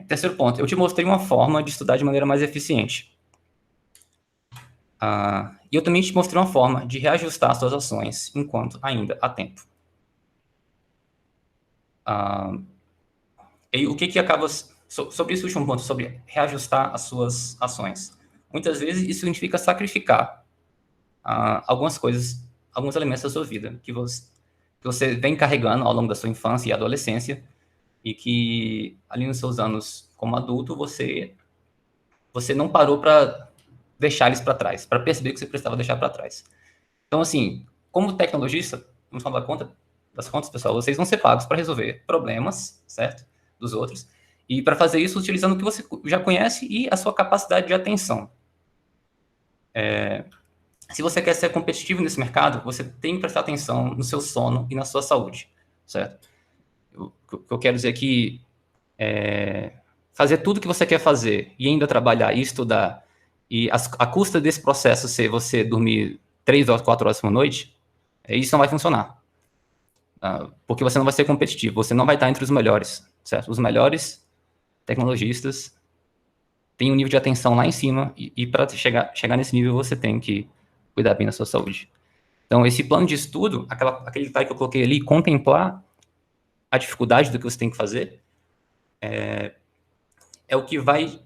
Terceiro ponto, eu te mostrei uma forma de estudar de maneira mais eficiente. E eu também te mostrei uma forma de reajustar as suas ações enquanto ainda há tempo. E o que acaba... Sobre esse último ponto, sobre reajustar as suas ações. Muitas vezes isso significa sacrificar algumas coisas, alguns elementos da sua vida que você vem carregando ao longo da sua infância e adolescência e que ali nos seus anos como adulto você não parou para deixar eles para trás, para perceber que você precisava deixar para trás. Então, assim, como tecnologista, vamos falar das contas, pessoal, vocês vão ser pagos para resolver problemas, certo? Dos outros. E para fazer isso, utilizando o que você já conhece e a sua capacidade de atenção. Se você quer ser competitivo nesse mercado, você tem que prestar atenção no seu sono e na sua saúde, certo? O que eu quero dizer aqui fazer tudo o que você quer fazer e ainda trabalhar e estudar, e a custa desse processo ser você dormir 3 ou 4 horas por noite, isso não vai funcionar. Porque você não vai ser competitivo, você não vai estar entre os melhores, certo? Os melhores tecnologistas têm um nível de atenção lá em cima e para chegar nesse nível você tem que cuidar bem da sua saúde. Então, esse plano de estudo, aquele detalhe que eu coloquei ali, contemplar a dificuldade do que você tem que fazer, é o que vai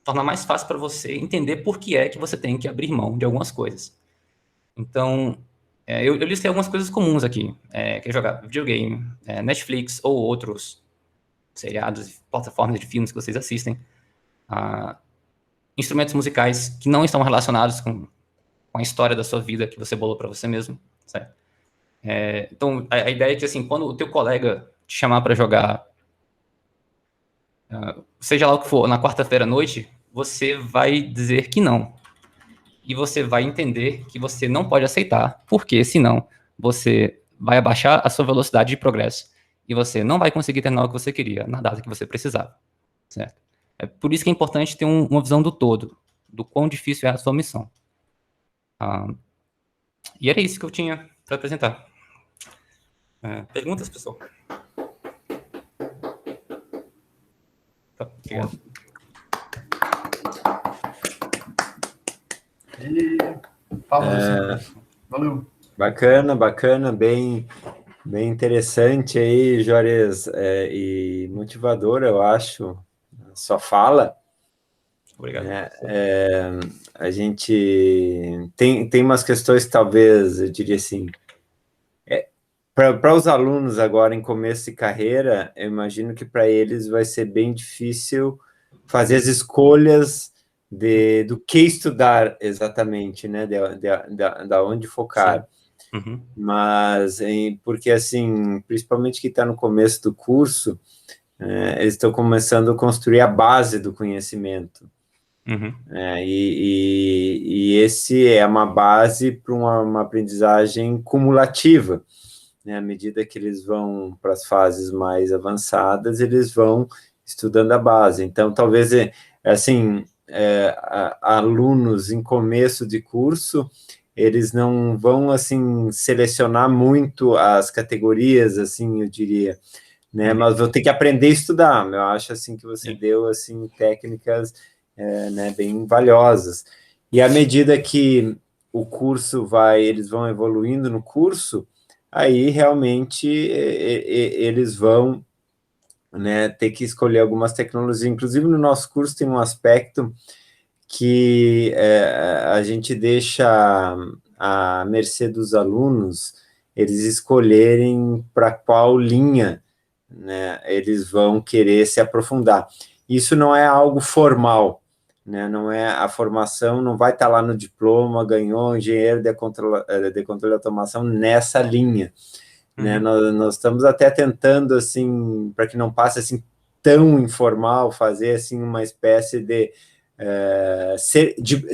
tornar mais fácil para você entender por que é que você tem que abrir mão de algumas coisas. Então, eu listei algumas coisas comuns aqui, que é jogar videogame, Netflix ou outros seriados, plataformas de filmes que vocês assistem, instrumentos musicais que não estão relacionados com a história da sua vida que você bolou para você mesmo, certo? Então, a ideia é que, assim, quando o teu colega te chamar para jogar, seja lá o que for, na quarta-feira à noite, você vai dizer que não. E você vai entender que você não pode aceitar, porque senão você vai abaixar a sua velocidade de progresso e você não vai conseguir terminar o que você queria na data que você precisava, certo? É por isso que é importante ter uma visão do todo, do quão difícil é a sua missão. E era isso que eu tinha para apresentar. Perguntas, pessoal? Tá, obrigado. Valeu. Bacana, bem interessante aí, Juarez, e motivador, eu acho, sua fala. Obrigado. A gente tem umas questões que talvez, eu diria assim, para os alunos agora em começo de carreira, eu imagino que para eles vai ser bem difícil fazer as escolhas do que estudar exatamente, né? Da onde focar. Uhum. Mas, porque assim, principalmente que está no começo do curso, eles estão começando a construir a base do conhecimento. Uhum. E esse é uma base para uma aprendizagem cumulativa. Né? À medida que eles vão para as fases mais avançadas, eles vão estudando a base. Então, talvez, assim, alunos em começo de curso, eles não vão, assim, selecionar muito as categorias, assim, eu diria, né? Mas vou ter que aprender a estudar. Eu acho, assim, que você deu, assim, técnicas, né, bem valiosas. E à medida que o curso eles vão evoluindo no curso, aí realmente eles vão, né, ter que escolher algumas tecnologias. Inclusive, no nosso curso tem um aspecto que a gente deixa à mercê dos alunos eles escolherem para qual linha, né, eles vão querer se aprofundar. Isso não é algo formal, né, não é a formação, não vai estar lá no diploma, ganhou engenheiro de controle de automação nessa linha. Né? Nós estamos até tentando, assim, para que não passe assim tão informal, fazer assim uma espécie de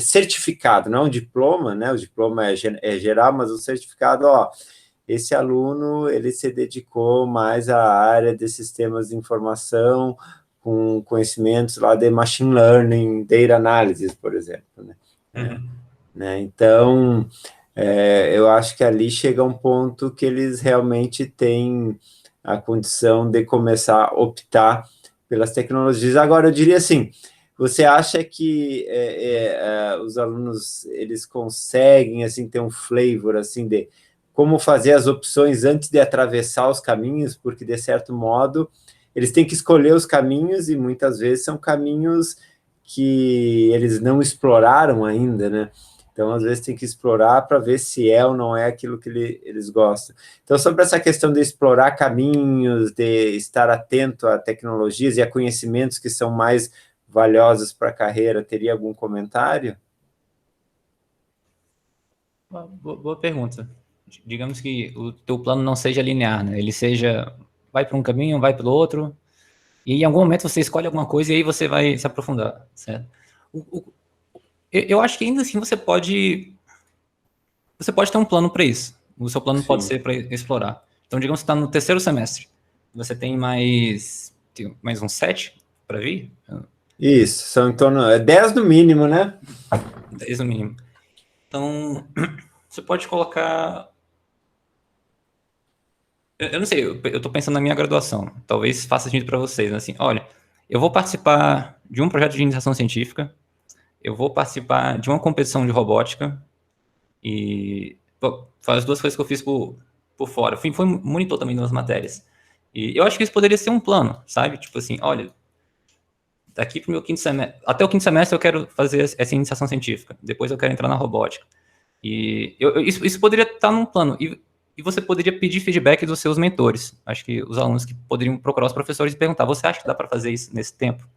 certificado, não um diploma, né? O diploma é geral, mas o certificado, esse aluno, ele se dedicou mais à área de sistemas de informação, com conhecimentos lá de machine learning, data analysis, por exemplo, né? Então, eu acho que ali chega um ponto que eles realmente têm a condição de começar a optar pelas tecnologias. Agora, eu diria assim, você acha que os alunos, eles conseguem, assim, ter um flavor, assim, de como fazer as opções antes de atravessar os caminhos? Porque, de certo modo, eles têm que escolher os caminhos e, muitas vezes, são caminhos que eles não exploraram ainda, né? Então, às vezes, tem que explorar para ver se é ou não é aquilo que eles gostam. Então, sobre essa questão de explorar caminhos, de estar atento a tecnologias e a conhecimentos que são mais valiosos para a carreira, teria algum comentário? Boa pergunta. Digamos que o teu plano não seja linear, né? Ele seja, vai para um caminho, vai para o outro, e em algum momento você escolhe alguma coisa e aí você vai se aprofundar, certo? Eu acho que ainda assim você pode ter um plano para isso. O seu plano pode ser para explorar. Então, digamos que está no terceiro semestre. Você tem mais uns 7 para vir? Isso, são em torno... 10 no mínimo, né? 10 no mínimo. Então, você pode colocar... Eu não sei, eu estou pensando na minha graduação. Talvez faça sentido para vocês. Né? Assim, olha, eu vou participar de um projeto de iniciação científica, eu vou participar de uma competição de robótica, e faz as duas coisas que eu fiz por fora. Fui monitor também nas matérias. E eu acho que isso poderia ser um plano, sabe? Tipo assim, olha, daqui pro meu quinto semestre, até o quinto semestre eu quero fazer essa iniciação científica. Depois eu quero entrar na robótica. E isso poderia estar num plano. E você poderia pedir feedback dos seus mentores. Acho que os alunos que poderiam procurar os professores e perguntar: você acha que dá para fazer isso nesse tempo?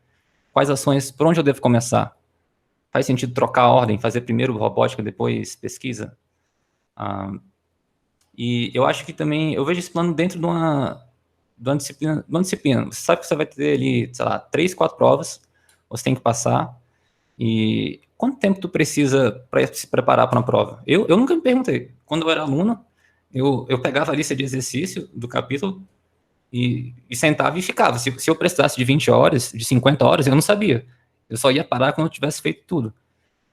Quais ações, por onde eu devo começar? Faz sentido trocar a ordem, fazer primeiro robótica, depois pesquisa? E eu acho que também, eu vejo esse plano dentro de uma disciplina. Você sabe que você vai ter ali, sei lá, 3, 4 provas, você tem que passar. E quanto tempo tu precisa para se preparar para uma prova? Eu nunca me perguntei. Quando eu era aluno, eu pegava a lista de exercício do capítulo e sentava e ficava. Se eu precisasse de 20 horas, de 50 horas, eu não sabia. Eu só ia parar quando eu tivesse feito tudo.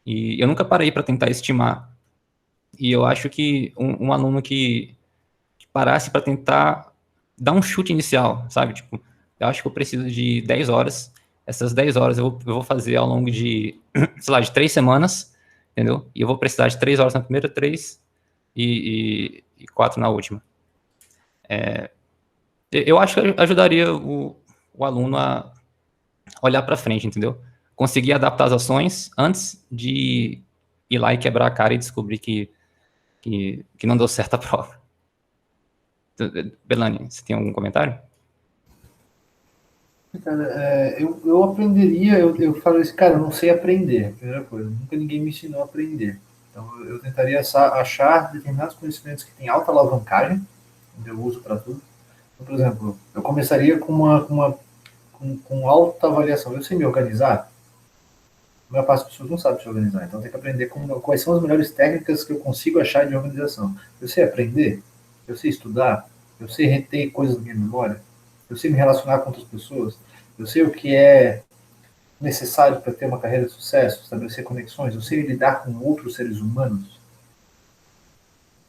E eu nunca parei para tentar estimar. E eu acho que um aluno que parasse para tentar dar um chute inicial, sabe? Tipo, eu acho que eu preciso de 10 horas. Essas 10 horas eu vou fazer ao longo de, sei lá, de 3 semanas, entendeu? E eu vou precisar de 3 horas na primeira, 3 e 4 na última. Eu acho que ajudaria o aluno a olhar para frente, entendeu? Conseguir adaptar as ações antes de ir lá e quebrar a cara e descobrir que não deu certo a prova. Belani, você tem algum comentário? Cara, eu aprenderia, eu falo assim, cara, eu não sei aprender, a primeira coisa, nunca ninguém me ensinou a aprender. Então eu tentaria achar determinados conhecimentos que têm alta alavancagem, onde eu uso para tudo. Então, por exemplo, eu começaria com alta avaliação. Eu sei me organizar? A maior parte das pessoas não sabe se organizar, então tem que aprender quais são as melhores técnicas que eu consigo achar de organização. Eu sei aprender? Eu sei estudar? Eu sei reter coisas na minha memória? Eu sei me relacionar com outras pessoas? Eu sei o que é necessário para ter uma carreira de sucesso, estabelecer conexões? Eu sei lidar com outros seres humanos?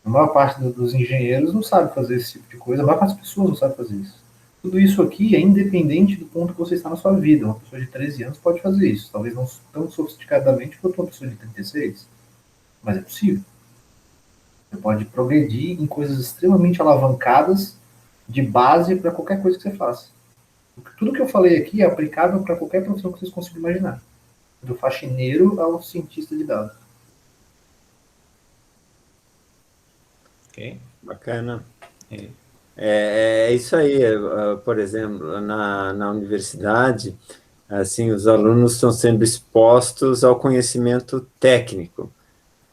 A maior parte dos engenheiros não sabe fazer esse tipo de coisa, a maior parte das pessoas não sabe fazer isso. Tudo isso aqui é independente do ponto que você está na sua vida. Uma pessoa de 13 anos pode fazer isso, talvez não tão sofisticadamente quanto uma pessoa de 36, mas é possível. Você pode progredir em coisas extremamente alavancadas de base para qualquer coisa que você faça. Tudo que eu falei aqui é aplicável para qualquer profissão que vocês consigam imaginar. Do faxineiro ao cientista de dados. Ok. Bacana. É isso aí. Por exemplo, na universidade, assim, os alunos estão sendo expostos ao conhecimento técnico,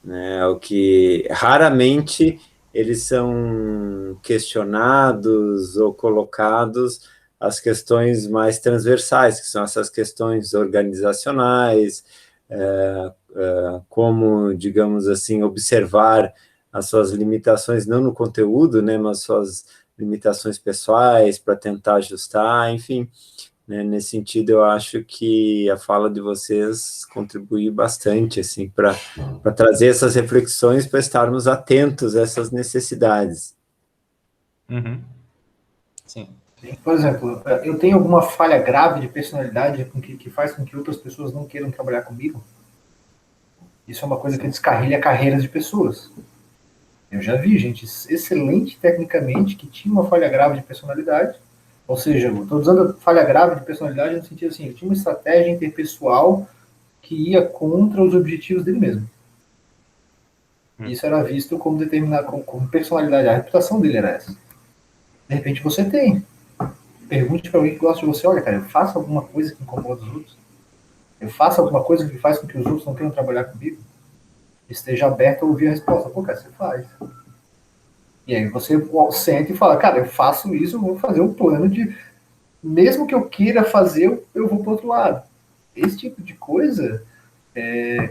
né? O que raramente eles são questionados ou colocados as questões mais transversais, que são essas questões organizacionais, como, digamos assim, observar as suas limitações, não no conteúdo, né, mas suas limitações pessoais para tentar ajustar, enfim, né, nesse sentido eu acho que a fala de vocês contribuiu bastante, assim, para trazer essas reflexões, para estarmos atentos a essas necessidades. Uhum. Sim. Por exemplo, eu tenho alguma falha grave de personalidade que faz com que outras pessoas não queiram trabalhar comigo? Isso é uma coisa que descarrilha carreiras de pessoas. Eu já vi gente excelente tecnicamente que tinha uma falha grave de personalidade. Ou seja, eu estou usando falha grave de personalidade no sentido assim, ele tinha uma estratégia interpessoal que ia contra os objetivos dele mesmo. Isso era visto como determinado como personalidade. A reputação dele era essa. De repente você tem. Pergunte para alguém que gosta de você, olha, cara, eu faço alguma coisa que incomoda os outros? Eu faço alguma coisa que faz com que os outros não queiram trabalhar comigo? Esteja aberto a ouvir a resposta. Pô, cara, você faz. E aí você senta e fala, cara, eu faço isso, eu vou fazer um plano de... Mesmo que eu queira fazer, eu vou para o outro lado. Esse tipo de coisa,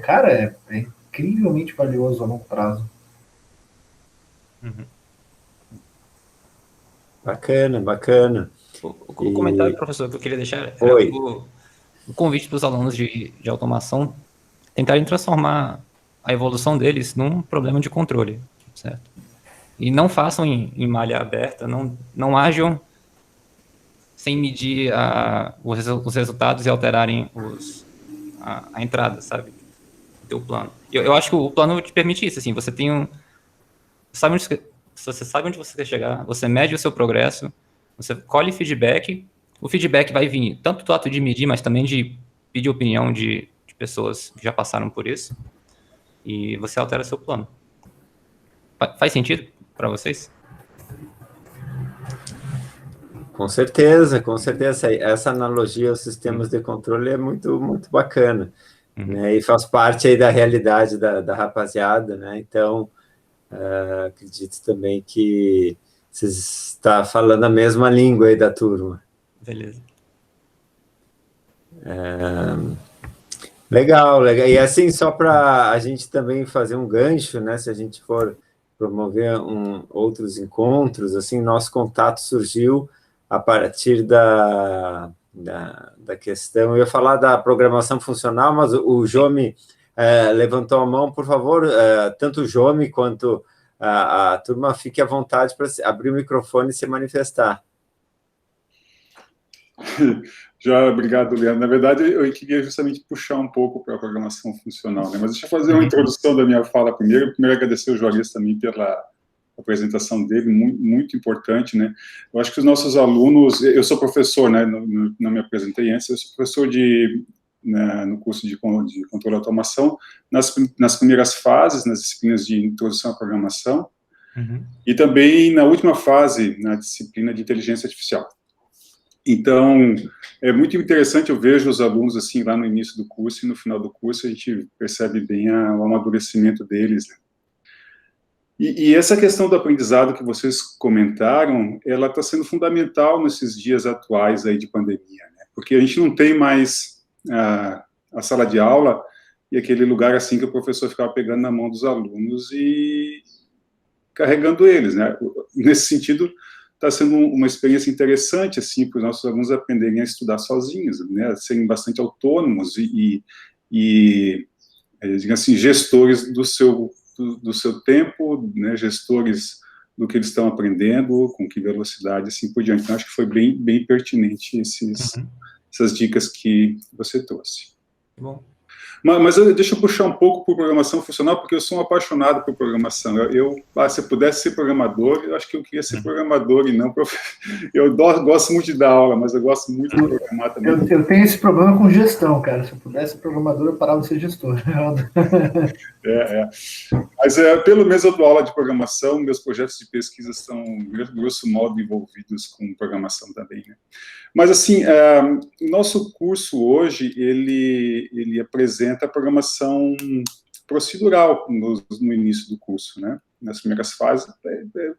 cara, é incrivelmente valioso a longo prazo. Uhum. Bacana, bacana. O comentário, professor, que eu queria deixar era o convite para os alunos de automação tentarem transformar a evolução deles num problema de controle, certo? E não façam em malha aberta, não ajam sem medir os resultados e alterarem a entrada, sabe? Do teu plano. Eu acho que o plano te permite isso, assim, você tem você sabe onde você quer chegar, você mede o seu progresso, você colhe feedback, o feedback vai vir tanto do ato de medir, mas também de pedir opinião de pessoas que já passaram por isso, e você altera seu plano. Faz sentido para vocês? Com certeza, com certeza. Essa analogia aos sistemas de controle é muito, muito bacana, né? E faz parte aí da realidade da rapaziada, né? Então, acredito também que você está falando a mesma língua aí da turma. Beleza. Legal, legal. E assim, só para a gente também fazer um gancho, né? Se a gente for promover outros encontros, assim, nosso contato surgiu a partir da questão. Eu ia falar da programação funcional, mas o Jomi levantou a mão, por favor, tanto o Jomi quanto a turma, fique à vontade para abrir o microfone e se manifestar. Já, obrigado, Leandro. Na verdade, eu queria justamente puxar um pouco para a programação funcional, né? Mas deixa eu fazer uma introdução da minha fala primeiro. Primeiro, agradecer ao Juarez também pela apresentação dele, muito, muito importante, né? Eu acho que os nossos alunos... Eu sou professor, né? Não me apresentei antes. Eu sou professor no curso de controle e automação, nas primeiras fases, nas disciplinas de introdução à programação, E também na última fase, na disciplina de inteligência artificial. Então, é muito interessante, eu vejo os alunos, assim, lá no início do curso e no final do curso, a gente percebe bem o amadurecimento deles, né? E essa questão do aprendizado que vocês comentaram, ela está sendo fundamental nesses dias atuais aí de pandemia, né? Porque a gente não tem mais a sala de aula e aquele lugar assim que o professor ficava pegando na mão dos alunos e carregando eles, né? Nesse sentido, está sendo uma experiência interessante, assim, para os nossos alunos aprenderem a estudar sozinhos, né? A serem bastante autônomos e digamos assim, gestores do seu tempo, né? Gestores do que eles estão aprendendo, com que velocidade, assim por diante. Então, acho que foi bem pertinente essas dicas que você trouxe. Bom. Mas deixa eu puxar um pouco por programação funcional, porque eu sou um apaixonado por programação. Se eu pudesse ser programador, eu acho que eu queria ser programador e não eu gosto muito de dar aula, mas eu gosto muito de programar também. Eu tenho esse problema com gestão, cara. Se eu pudesse ser programador, eu parava de ser gestor. Mas pelo menos eu dou aula de programação, meus projetos de pesquisa estão, grosso modo, envolvidos com programação também, né? Mas, assim, o nosso curso hoje, ele apresenta a programação procedural no início do curso, né? Nas primeiras fases,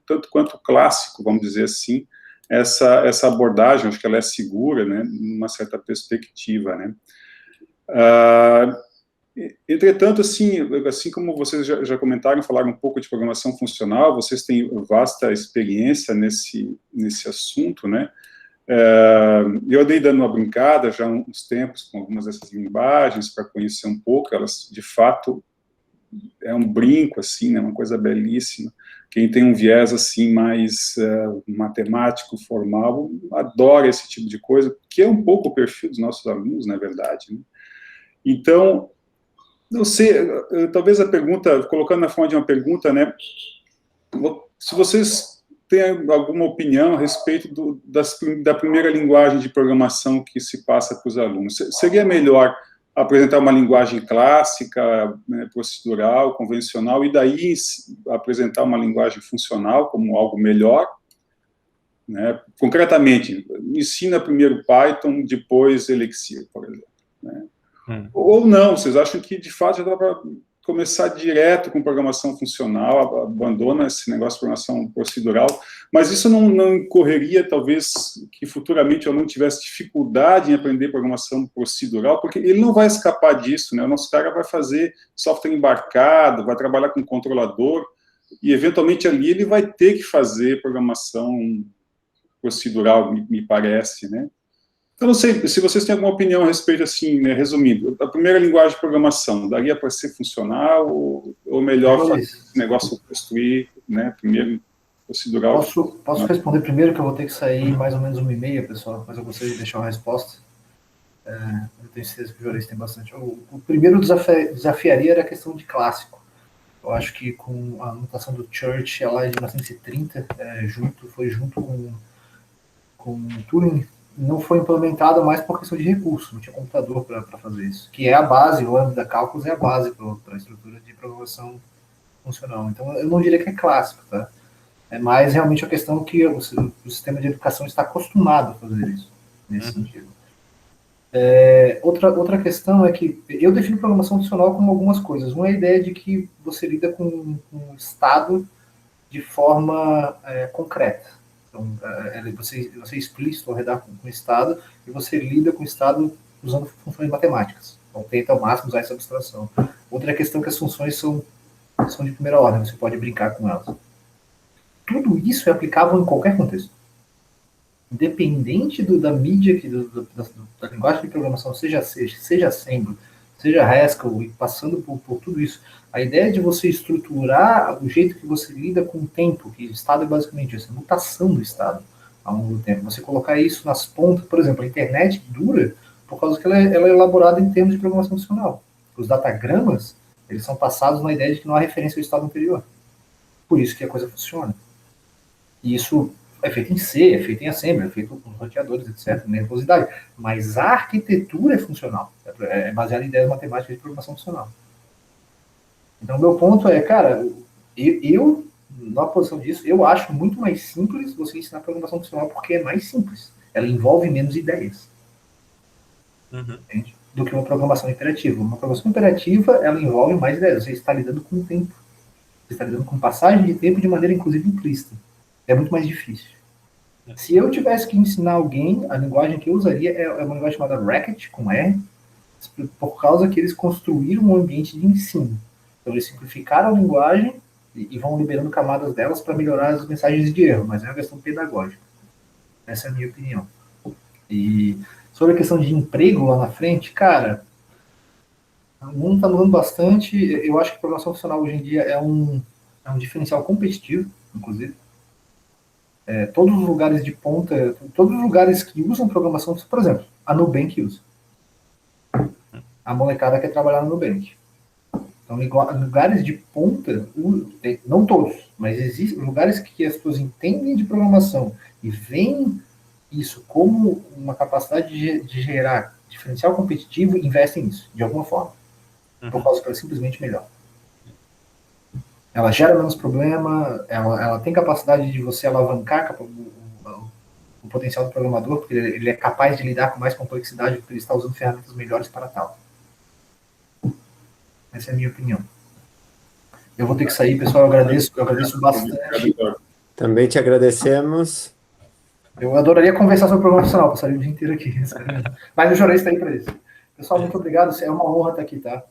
tanto quanto clássico, vamos dizer assim, essa abordagem, acho que ela é segura, né? Numa certa perspectiva, né? Entretanto, assim como vocês já comentaram, falaram um pouco de programação funcional, vocês têm vasta experiência nesse assunto, né? Eu andei dando uma brincada já há uns tempos com algumas dessas linguagens para conhecer um pouco, elas de fato é um brinco, assim, né, uma coisa belíssima. Quem tem um viés assim mais matemático, formal, adora esse tipo de coisa, que é um pouco o perfil dos nossos alunos, na verdade, né? Então, não sei, talvez a pergunta, colocando na forma de uma pergunta, né, se vocês tem alguma opinião a respeito da primeira linguagem de programação que se passa para os alunos? Seria melhor apresentar uma linguagem clássica, né, procedural, convencional, e daí apresentar uma linguagem funcional como algo melhor? Né? Concretamente, ensina primeiro Python, depois Elixir, por exemplo. Né? Ou não, vocês acham que, de fato, já dá para começar direto com programação funcional, abandona esse negócio de programação procedural, mas isso não incorreria, talvez, que futuramente eu não tivesse dificuldade em aprender programação procedural, porque ele não vai escapar disso, né? O nosso cara vai fazer software embarcado, vai trabalhar com controlador, e eventualmente ali ele vai ter que fazer programação procedural, me parece, né? Eu não sei se vocês têm alguma opinião a respeito, assim, né, resumindo, a primeira linguagem de programação, daria para ser funcional ou melhor fazer esse negócio construir, né, primeiro procedural? Posso responder primeiro, que eu vou ter que sair mais ou menos 1h30, pessoal, mas eu gostaria de deixar uma resposta. Eu tenho certeza que o Juarez tem bastante. O primeiro desafiaria era a questão de clássico. Eu acho que com a anotação do Church, ela é de 1930, foi junto com Turing, não foi implementada mais por questão de recurso, não tinha computador para fazer isso, que é a base, o Lambda Calculus é a base para a estrutura de programação funcional. Então, eu não diria que é clássico, tá? É mais realmente a questão que o sistema de educação está acostumado a fazer isso, nesse sentido. Outra questão é que eu defino programação funcional como algumas coisas. Uma é a ideia de que você lida com o estado de forma concreta. Então, você é explícito ao redar com o estado e você lida com o estado usando funções matemáticas. Então, tenta ao máximo usar essa abstração. Outra questão é que as funções são de primeira ordem, você pode brincar com elas. Tudo isso é aplicável em qualquer contexto. Independente da mídia, da linguagem de programação, seja Assembly, seja Haskell, e passando por tudo isso, a ideia de você estruturar o jeito que você lida com o tempo, que o estado é basicamente isso, a mutação do estado ao longo do tempo. Você colocar isso nas pontas, por exemplo, a internet dura por causa que ela é elaborada em termos de programação funcional. Os datagramas, eles são passados na ideia de que não há referência ao estado anterior. Por isso que a coisa funciona. E isso é feito em C, é feito em Assembly, é feito com roteadores, etc., nervosidade. Mas a arquitetura é funcional, é baseada em ideias matemáticas de programação funcional. Então, meu ponto é, cara, eu na posição disso, eu acho muito mais simples você ensinar programação funcional porque é mais simples. Ela envolve menos ideias. Entende? Do que uma programação imperativa. Uma programação imperativa, ela envolve mais ideias. Você está lidando com o tempo. Você está lidando com passagem de tempo de maneira, inclusive, implícita. É muito mais difícil. Se eu tivesse que ensinar alguém, a linguagem que eu usaria é uma linguagem chamada Racket, com R, por causa que eles construíram um ambiente de ensino. Então, eles simplificaram a linguagem e vão liberando camadas delas para melhorar as mensagens de erro, mas é uma questão pedagógica. Essa é a minha opinião. E sobre a questão de emprego lá na frente, cara, o mundo está mudando bastante. Eu acho que a programação funcional hoje em dia é um diferencial competitivo, inclusive. Todos os lugares de ponta, todos os lugares que usam programação, por exemplo, a Nubank usa. A molecada quer trabalhar no Nubank. Então, lugares de ponta, não todos, mas existem lugares que as pessoas entendem de programação e veem isso como uma capacidade de gerar diferencial competitivo e investem nisso, de alguma forma. Por causa que ela é simplesmente melhor. Ela gera menos problema, ela tem capacidade de você alavancar o potencial do programador, porque ele é capaz de lidar com mais complexidade porque ele está usando ferramentas melhores para tal. Essa é a minha opinião. Eu vou ter que sair, pessoal. Eu agradeço bastante. Também te agradecemos. Eu adoraria conversar sobre programação funcional, passaria o dia inteiro aqui. Mas o jornalista está aí para isso. Pessoal, muito obrigado. É uma honra estar aqui, tá?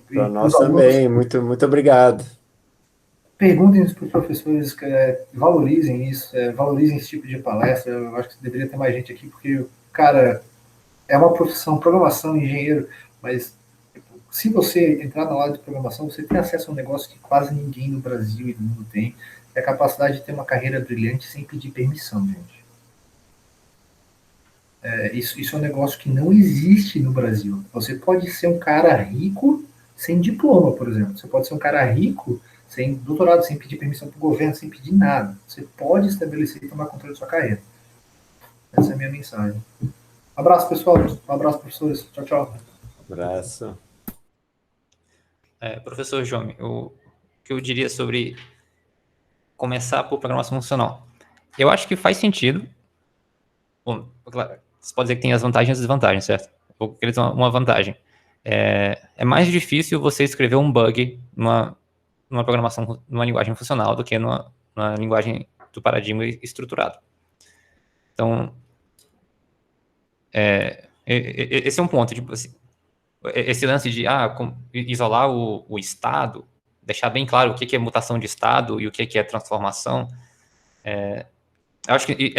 Para nós também. Muito, muito obrigado. Perguntem para os professores, valorizem isso, valorizem esse tipo de palestra. Eu acho que deveria ter mais gente aqui, porque, cara, é uma profissão, programação, engenheiro, mas se você entrar na área de programação, você tem acesso a um negócio que quase ninguém no Brasil e no mundo tem, é a capacidade de ter uma carreira brilhante sem pedir permissão, gente. Isso é um negócio que não existe no Brasil. Você pode ser um cara rico sem diploma, por exemplo. Você pode ser um cara rico sem doutorado, sem pedir permissão para o governo, sem pedir nada. Você pode estabelecer e tomar controle da sua carreira. Essa é a minha mensagem. Um abraço, pessoal. Um abraço, professores. Tchau, tchau. Um abraço. Professor João, o que eu diria sobre começar por programação funcional? Eu acho que faz sentido. Bom, claro, você pode dizer que tem as vantagens e as desvantagens, certo? Vou querer dizer uma vantagem. É mais difícil você escrever um bug numa programação, numa linguagem funcional do que numa linguagem do paradigma estruturado. Então, esse é um ponto. Tipo, assim, esse lance de isolar o estado, deixar bem claro o que é mutação de estado e o que é transformação. Eu acho que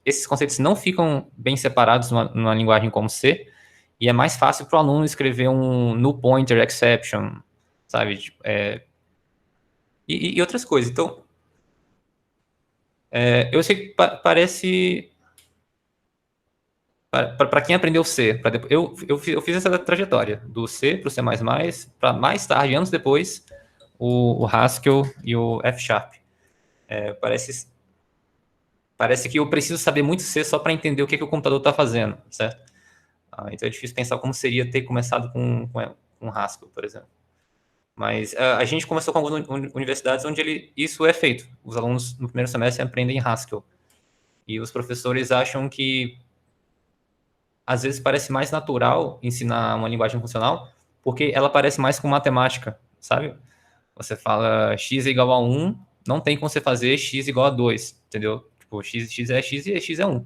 esses conceitos não ficam bem separados numa linguagem como C, e é mais fácil para o aluno escrever um null pointer exception, sabe? Tipo, e outras coisas. Então, eu sei que parece... Para quem aprendeu C, eu fiz essa trajetória, do C para o C++, para mais tarde, anos depois, o Haskell e o F#. Parece que eu preciso saber muito C só para entender o que o computador está fazendo, certo? Então é difícil pensar como seria ter começado com Haskell, por exemplo. Mas a gente começou com algumas universidades onde isso é feito. Os alunos no primeiro semestre aprendem Haskell. E os professores acham que às vezes parece mais natural ensinar uma linguagem funcional, porque ela parece mais com matemática, sabe? Você fala x é igual a 1, não tem como você fazer x igual a 2, entendeu? Tipo, x é x e x é 1.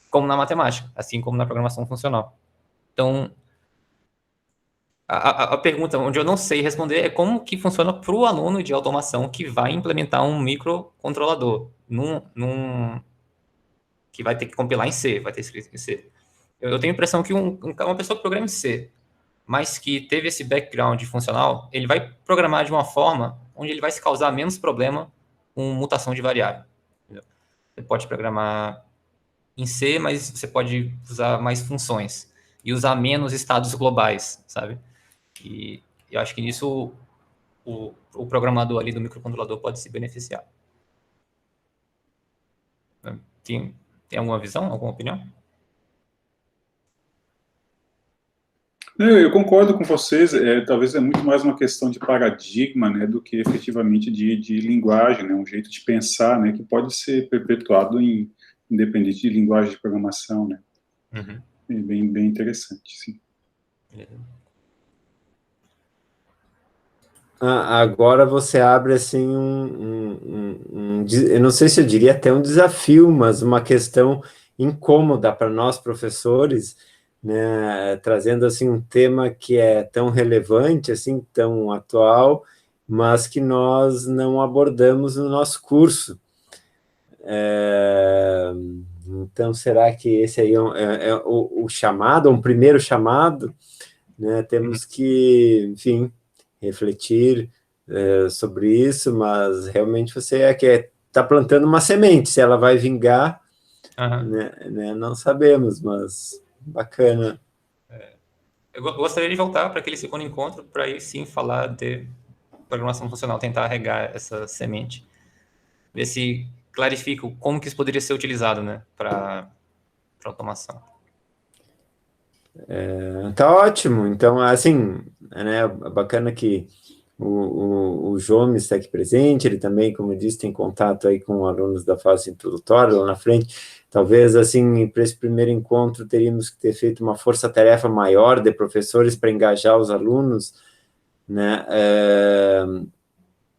Como na matemática, assim como na programação funcional. Então, a pergunta onde eu não sei responder é como que funciona para o aluno de automação que vai implementar um microcontrolador que vai ter que compilar em C, vai ter escrito em C. Eu tenho a impressão que uma pessoa que programa em C, mas que teve esse background funcional, ele vai programar de uma forma onde ele vai se causar menos problema com mutação de variável. Entendeu? Você pode programar em C, mas você pode usar mais funções e usar menos estados globais, sabe? E eu acho que nisso o programador ali do microcontrolador pode se beneficiar. Tem alguma visão, alguma opinião? Eu concordo com vocês, talvez é muito mais uma questão de paradigma, né, do que efetivamente de linguagem, né, um jeito de pensar, né, que pode ser perpetuado independente de linguagem de programação, né. Uhum. É bem interessante, sim. Agora você abre assim eu não sei se eu diria até um desafio, mas uma questão incômoda para nós professores, né, trazendo assim um tema que é tão relevante, assim, tão atual, mas que nós não abordamos no nosso curso. Então, será que esse aí é o chamado, um primeiro chamado, né? Temos que, enfim, refletir sobre isso, mas realmente você está plantando uma semente, se ela vai vingar, né, não sabemos, mas bacana. Eu gostaria de voltar para aquele segundo encontro, para aí sim falar de programação funcional, tentar regar essa semente, ver se clarifico como que isso poderia ser utilizado, né, para automação. Tá ótimo. Então, assim, né, bacana que o Jomes está aqui presente, ele também, como eu disse, tem contato aí com alunos da fase introdutória lá na frente. Talvez, assim, para esse primeiro encontro, teríamos que ter feito uma força-tarefa maior de professores para engajar os alunos, né?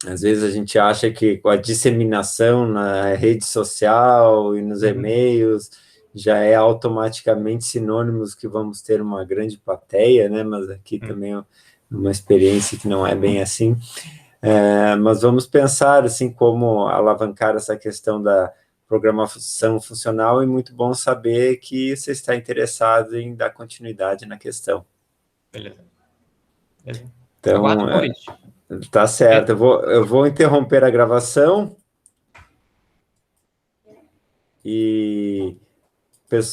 Às vezes a gente acha que com a disseminação na rede social e nos e-mails já é automaticamente sinônimos que vamos ter uma grande plateia, né? Mas aqui também é uma experiência que não é bem assim. Mas vamos pensar assim como alavancar essa questão da programação funcional, e muito bom saber que você está interessado em dar continuidade na questão. Beleza. Então, aguardo o convite. Tá certo. Eu vou interromper a gravação e